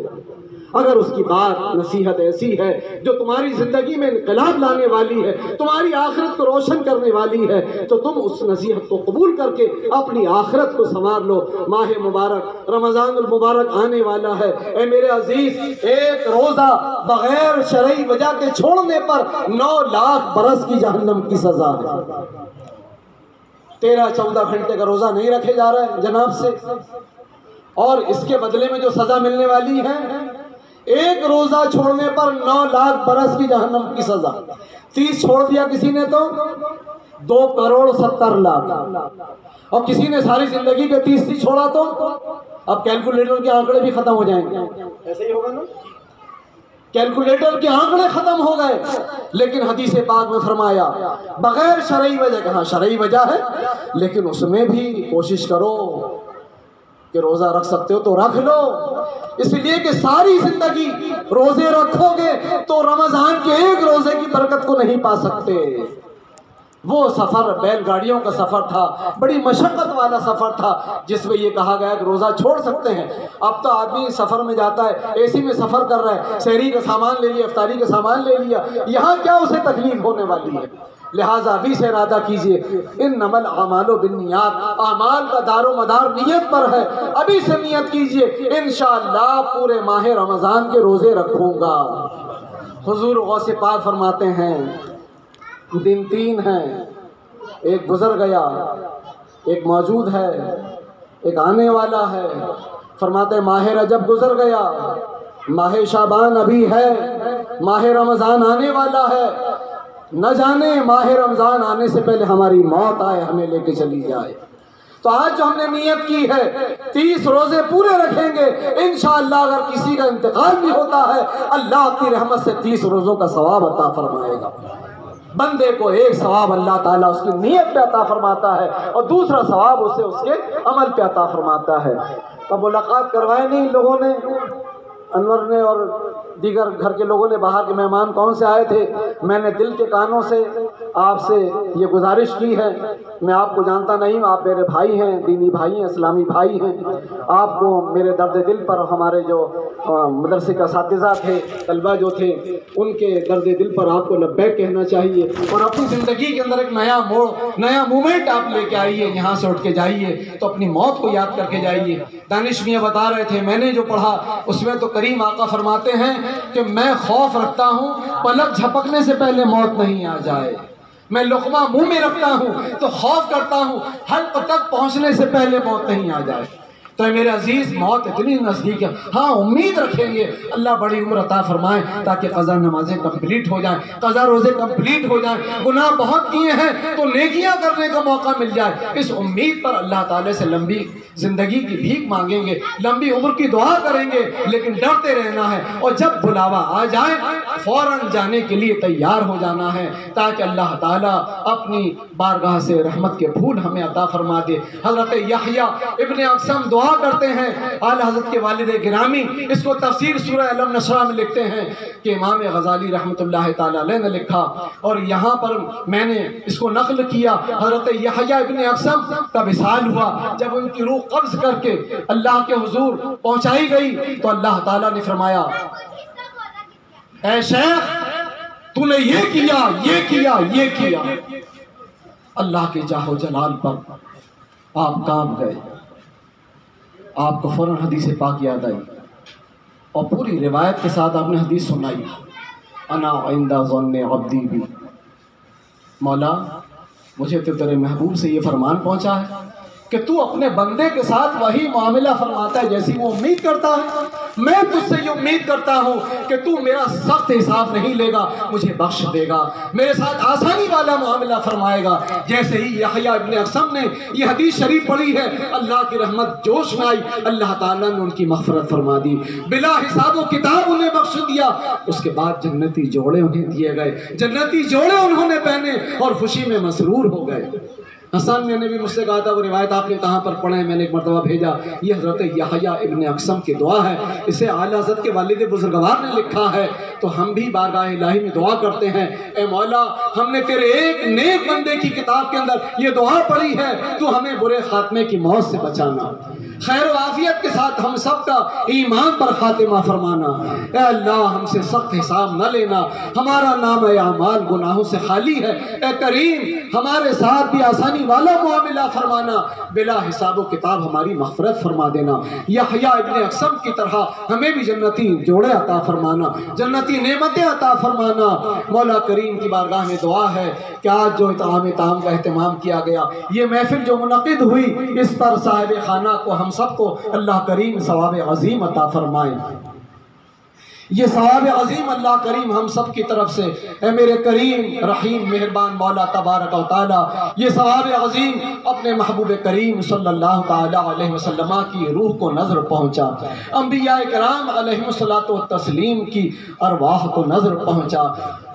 اگر اس کی بات نصیحت ایسی ہے جو تمہاری زندگی میں انقلاب لانے والی ہے، تمہاری آخرت کو روشن کرنے والی ہے، تو تم اس نصیحت کو قبول کر کے اپنی آخرت کو سنوار لو۔ ماہ مبارک رمضان المبارک آنے والا ہے، اے میرے عزیز، ایک روزہ بغیر شرعی وجہ کے چھوڑنے پر 9 لاکھ برس کی جہنم کی سزا ہے۔ 13-14 گھنٹے کا روزہ نہیں رکھے جا رہا ہے جناب سے، اور اس کے بدلے میں جو سزا ملنے والی ہے، ایک روزہ چھوڑنے پر 9 لاکھ برس کی جہنم کی سزا۔ 30 چھوڑ دیا کسی نے تو 2 کروڑ 70 لاکھ، اور کسی نے ساری زندگی کے 30 چھوڑا تو اب کیلکولیٹر کے آنکڑے بھی ختم ہو جائیں گے، ایسے ہی ہوگا نا، کیلکولیٹر کے آنکڑے ختم ہو گئے۔ لیکن حدیث پاک میں فرمایا بغیر شرعی وجہ، کہاں شرعی وجہ ہے لیکن اس میں بھی کوشش کرو کہ روزہ رکھ سکتے ہو تو رکھ لو، اس لیے کہ ساری زندگی روزے رکھو گے تو رمضان کے ایک روزے کی برکت کو نہیں پا سکتے۔ وہ سفر بیل گاڑیوں کا سفر تھا، بڑی مشقت والا سفر تھا، جس میں یہ کہا گیا کہ روزہ چھوڑ سکتے ہیں۔ اب تو آدمی سفر میں جاتا ہے، اے سی میں سفر کر رہا ہے، سحری کا سامان لے لیا، افطاری کا سامان لے لیا، یہاں کیا اسے تکلیف ہونے والی ہے؟ لہٰذا ابھی سے ارادہ کیجئے، انما الاعمال بالنیات، اعمال کا دار و مدار نیت پر ہے، ابھی سے نیت کیجئے انشاءاللہ پورے ماہ رمضان کے روزے رکھوں گا۔ حضور غوث پاک فرماتے ہیں دن 3 ہیں، ایک گزر گیا، ایک موجود ہے، ایک آنے والا ہے۔ فرماتے ہیں ماہ رجب گزر گیا، ماہ شعبان ابھی ہے، ماہ رمضان آنے والا ہے، نہ جانے ماہ رمضان آنے سے پہلے ہماری موت آئے ہمیں لے کے چلی جائے۔ تو آج جو ہم نے نیت کی ہے 30 روزے پورے رکھیں گے انشاءاللہ، اگر کسی کا انتقال بھی ہوتا ہے اللہ اپنی رحمت سے 30 روزوں کا ثواب عطا فرمائے گا۔ بندے کو ایک ثواب اللہ تعالیٰ اس کی نیت پہ عطا فرماتا ہے، اور دوسرا ثواب اسے اس کے عمل پہ عطا فرماتا ہے۔ اب ملاقات کروائے نہیں لوگوں نے، انور نے اور دیگر گھر کے لوگوں نے، باہر کے مہمان کون سے آئے تھے، میں نے دل کے کانوں سے آپ سے یہ گزارش کی ہے، میں آپ کو جانتا نہیں ہوں، آپ میرے بھائی ہیں، دینی بھائی ہیں، اسلامی بھائی ہیں، آپ کو میرے درد دل پر ہمارے جو مدرسے کا اساتذہ تھے، طلبہ جو تھے، ان کے درد دل پر آپ کو لبیک کہنا چاہیے، اور اپنی زندگی کے اندر ایک نیا موڑ، نیا مومنٹ آپ لے کے آئیے، یہاں سے اٹھ کے جائیے تو اپنی موت کو یاد کر کے جائیے۔ دانش میاں بتا رہے تھے، میں نے جو پڑھا اس میں تو کریم آقا فرماتے ہیں کہ میں خوف رکھتا ہوں پلک جھپکنے سے پہلے موت نہیں آ جائے، میں لقمہ منہ میں رکھتا ہوں تو خوف کرتا ہوں حلق تک پہنچنے سے پہلے موت نہیں آ جائے۔ تو میرے عزیز، موت اتنی نزدیک ہے، ہاں امید رکھیں گے اللہ بڑی عمر عطا فرمائے تاکہ قضا نمازیں کمپلیٹ ہو جائیں، قضا روزے کمپلیٹ ہو جائیں، گناہ بہت کیے ہیں تو نیکیاں کرنے کا موقع مل جائے، اس امید پر اللہ تعالیٰ سے لمبی زندگی کی بھیک مانگیں گے، لمبی عمر کی دعا کریں گے، لیکن ڈرتے رہنا ہے، اور جب بلاوا آ جائے فوراً جانے کے لیے تیار ہو جانا ہے تاکہ اللہ تعالیٰ اپنی بارگاہ سے رحمت کے پھول ہمیں عطا فرما دے۔ حضرت یحییٰ ابن اقسم دعا کرتے ہیں، اعلیٰ حضرت کے والد گرامی اس کو تفسیر سورہ علم نشرہ میں لکھتے ہیں کہ امام غزالی رحمۃ اللہ تعالیٰ علیہ نے لکھا، اور یہاں پر میں نے اس کو نقل کیا، حضرت یحییٰ ابن اقسم کا وصال ہوا، جب ان کی روح قبض کر کے اللہ کے حضور پہنچائی گئی تو اللہ تعالیٰ نے فرمایا، اے شیخ تو نے یہ کیا، یہ کیا، یہ کیا۔ اللہ کے جاہ و جلال پر آپ کام گئے، آپ کو فوراً حدیث پاک یاد آئی اور پوری روایت کے ساتھ آپ نے حدیث سنائی، انا عند ظن عبدی بی، مولا مجھے تو تیرے محبوب سے یہ فرمان پہنچا ہے کہ تو اپنے بندے کے ساتھ وہی معاملہ فرماتا ہے جیسی وہ امید کرتا ہے، میں تجھ سے یہ امید کرتا ہوں کہ تو میرا سخت حساب نہیں لے گا، مجھے بخش دے گا، میرے ساتھ آسانی والا معاملہ فرمائے گا۔ جیسے ہی یحییٰ ابن اقسم نے یہ حدیث شریف پڑھی ہے، اللہ کی رحمت جوش میں آئی، اللہ تعالیٰ نے ان کی مغفرت فرما دی، بلا حساب و کتاب انہیں بخش دیا۔ اس کے بعد جنتی جوڑے انہیں دیے گئے، جنتی جوڑے انہوں نے پہنے اور خوشی میں مسرور ہو گئے۔ حسن نے بھی مجھ سے کہا تھا، وہ روایت آپ نے کہاں پر پڑھا ہے، میں نے ایک مرتبہ بھیجا، یہ حضرت یحییٰ ابن اقسم کی دعا ہے، اسے اعلیٰ حضرت کے والد بزرگوار نے لکھا ہے، تو ہم بھی بارگاہ الہی میں دعا کرتے ہیں، اے مولا ہم نے تیرے ایک نیک بندے کی کتاب کے اندر یہ دعا پڑھی ہے، تو ہمیں برے خاتمے کی موت سے بچانا، خیر و عافیت کے ساتھ ہم سب کا ایمان پر خاتمہ فرمانا، اے اللہ ہم سے سخت حساب نہ لینا، ہمارا نام اعمال گناہوں سے خالی ہے، اے کریم ہمارے ساتھ بھی آسانی والا معاملہ فرمانا، بلا حساب و کتاب ہماری مغفرت فرما دینا، یحییٰ ابن اقسم کی طرح ہمیں بھی جنتی جوڑے عطا فرمانا، جنتی نعمتیں عطا فرمانا۔ مولا کریم کی بارگاہ میں دعا ہے کہ آج جو اطعام کا اہتمام کیا گیا، یہ محفل جو منعقد ہوئی، اس پر صاحب خانہ کو ہم سب کو اللہ کریم ثواب عظیم عطا فرمائے، یہ ثواب عظیم اللہ کریم ہم سب کی طرف سے، اے میرے کریم رحیم مہربان مولا تبارک و تعالی، یہ ثواب عظیم اپنے محبوب کریم صلی اللہ تعالی علیہ وسلم کی روح کو نظر پہنچا، انبیاء کرام علیہم الصلوۃ والتسلیم کی ارواح کو نظر پہنچا،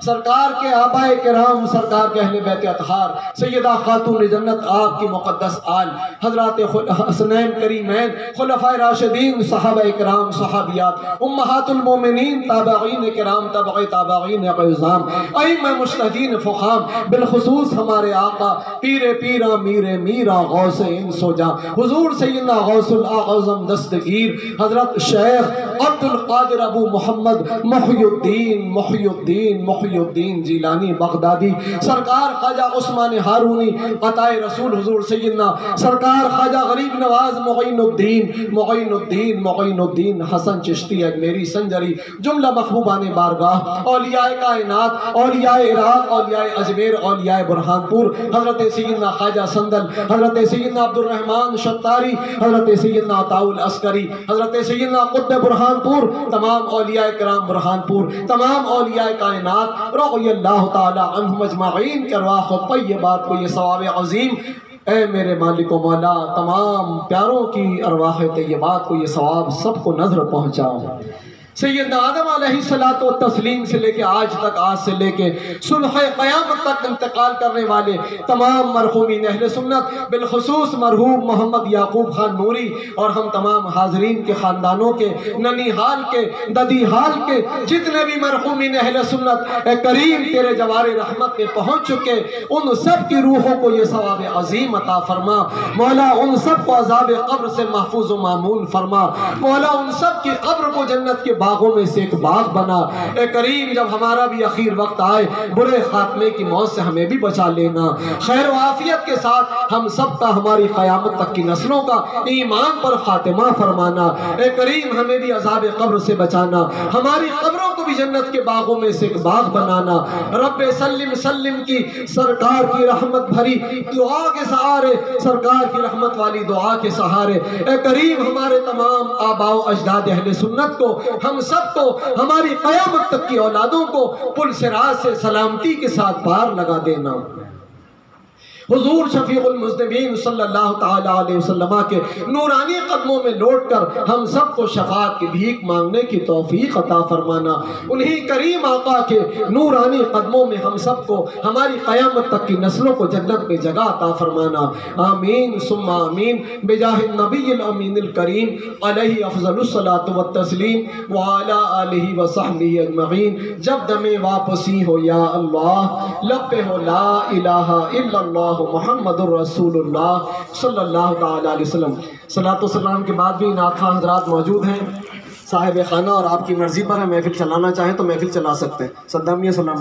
سرکار کے آباء کرام، سرکار کے اہل بیت اطہار، سیدہ خاتون جنت آپ کی مقدس آل، حضرات حسنین کریمین، خلفائے راشدین، صحابہ کرام، صحابیات، امہات المومنین، تابعین کرام، تابع تابعین اعظام، ائمہ مجتہدین فخام، بالخصوص ہمارے آقا پیر پیرا میر میرا غوث انس و جاں، حضور سیدنا غوث الاعظم دستگیر حضرت شیخ عبد القادر ابو محمد محی الدین جیلانی بغدادی، سرکار خواجہ عثمان ہارونی عطائے رسول حضور سیدنا سرکار خواجہ غریب نواز معین الدین حسن چشتی اجمیری سنجری، جملہ محبوبان بارگاہ، اولیاء کائنات، اولیاء عراق، اولیاء اجمیر، اولیاء برہان پور، حضرت سیدنا خواجہ سندل، حضرت سیدنا عبد الرحمن شتاری، حضرت سیدنا عطاء العسکری، حضرت سیدنا قطب برہان پور، تمام اولیاء کرام برہان پور، تمام اولیاء کائنات رضی اللہ تعالی عنہم اجمعین کے ارواح طیبات کو یہ ثواب عظیم، اے میرے مالک و مولا تمام پیاروں کی ارواح طیبات کو یہ ثواب سب کو نظر پہنچاؤ، سیدنا آدم علیہ السلام سے لے کے آج سے لے کے صلح قیامت تک انتقال کرنے والے تمام مرحومین اہل سنت، بالخصوص مرحوم محمد یعقوب خان نوری اور ہم تمام حاضرین کے خاندانوں کے، ننیحال کے، ددیحال کے جتنے بھی مرحومین اہل سنت، اے کریم تیرے جوار رحمت میں پہنچ چکے، ان سب کی روحوں کو یہ ثواب عظیم عطا فرما مولا، ان سب کو عذاب قبر سے محفوظ و معمون فرما مولا، ان سب کی قبر کو جنت کے باغوں میں سے ایک باغ بنا۔ اے کریم جب ہمارا بھی اخیر وقت آئے، برے خاتمے کی موت سے ہمیں بھی بچا لینا، خیر و عافیت کے ساتھ ہم سب کا، ہماری قیامت تک کی نسلوں کا ایمان پر خاتمہ فرمانا۔ اے کریم ہمیں بھی عذاب قبر سے بچانا، ہماری قبروں کو بھی جنت کے باغوں میں سے ایک باغ بنانا۔ رب سلم سلم کی سرکار کی رحمت بھری دعا کے سہارے، سرکار کی رحمت والی دعا کے سہارے اے کریم ہمارے تمام آباء و اجداد اہل سنت کو، ہم سب کو، ہماری قیامت تک کی اولادوں کو پل صراط سے سلامتی کے ساتھ پار لگا دینا۔ حضور شفیع المذنبین صلی اللہ تعالی علیہ وسلم کے نورانی قدموں میں لوٹ کر ہم سب کو شفاعت کی بھیک مانگنے کی توفیق عطا فرمانا۔ انہی کریم آقا کے نورانی قدموں میں ہم سب کو، ہماری قیامت تک کی نسلوں کو جنت میں جگہ عطا فرمانا۔ آمین ثم آمین بجاہ النبی الامین الکریم علیہ افضل الصلاۃ والتسلیم وعلی آلہ وصحبہ اجمعین۔ جب دم واپسی ہو یا اللہ، لب پہ ہو لا الہ الا اللہ محمد الرسول اللہ صلی اللہ تعالی علیہ وسلم۔ صلاۃ و سلام کے بعد بھی ناخواں حضرات موجود ہیں، صاحب خانہ، اور آپ کی مرضی پر ہے، محفل چلانا چاہیں تو محفل چلا سکتے ہیں۔ صدامیہ سلام۔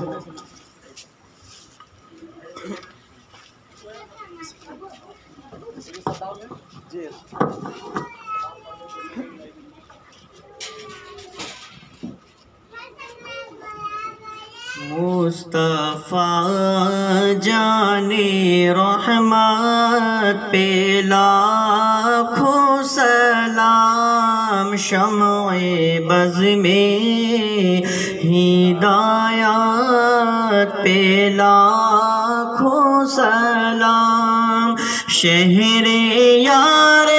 مصطفیٰ جان رحمت پہ لاکھوں سلام، شمع بز میں ہدایت پہ لاکھوں سلام، شہر یار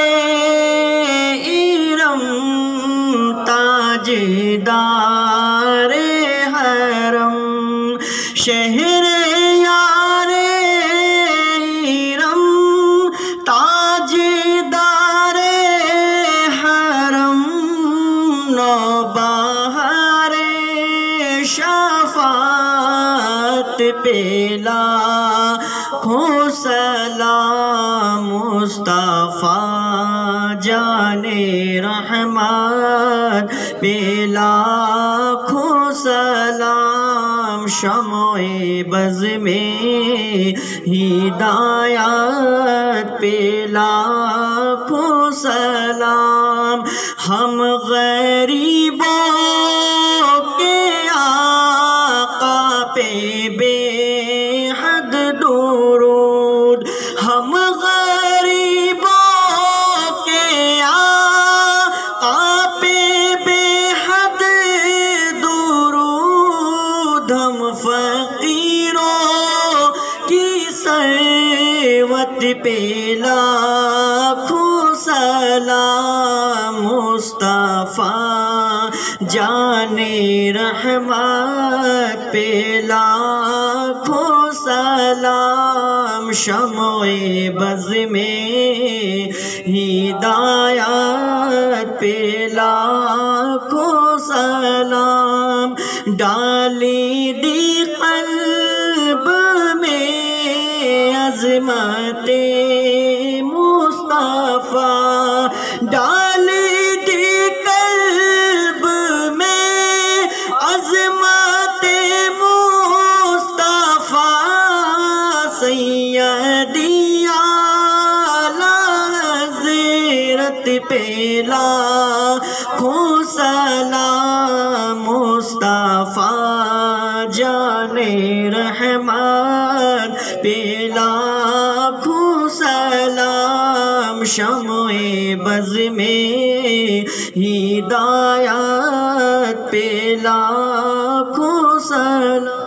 ارم تاجدار حرم، شہر یار ارم تاجدار حرم، نوبہار شفاعت پہ لاکھوں سلام، مصطفیٰ جان رحمت پہ لاکھوں سلام، شمع بز میں ہدایت پہ لاکھوں سلام، ہم غریبوں کے آقا پہ بے حد درود، ہم غریبوں کے آقا پہ بے حد درود، ہم فقیروں کی ثروت پہ لاکھوں سلام، مصطفیٰ جان رحمت پہ لاکھوں سلام، شمع بز میں ہدایت پہ لاکھوں سلام، ڈالی دی قلب میں عظمت مصطفیٰ، ڈالی دی قلب میں عظمت مصطفیٰ، سیدی اعلیٰ حضرت پہ لاکھوں سلام، مصطفیٰ جان رحمت پہ لاکھوں سلام، شمع بز میں ہدایت پہ لاکھوں سلام۔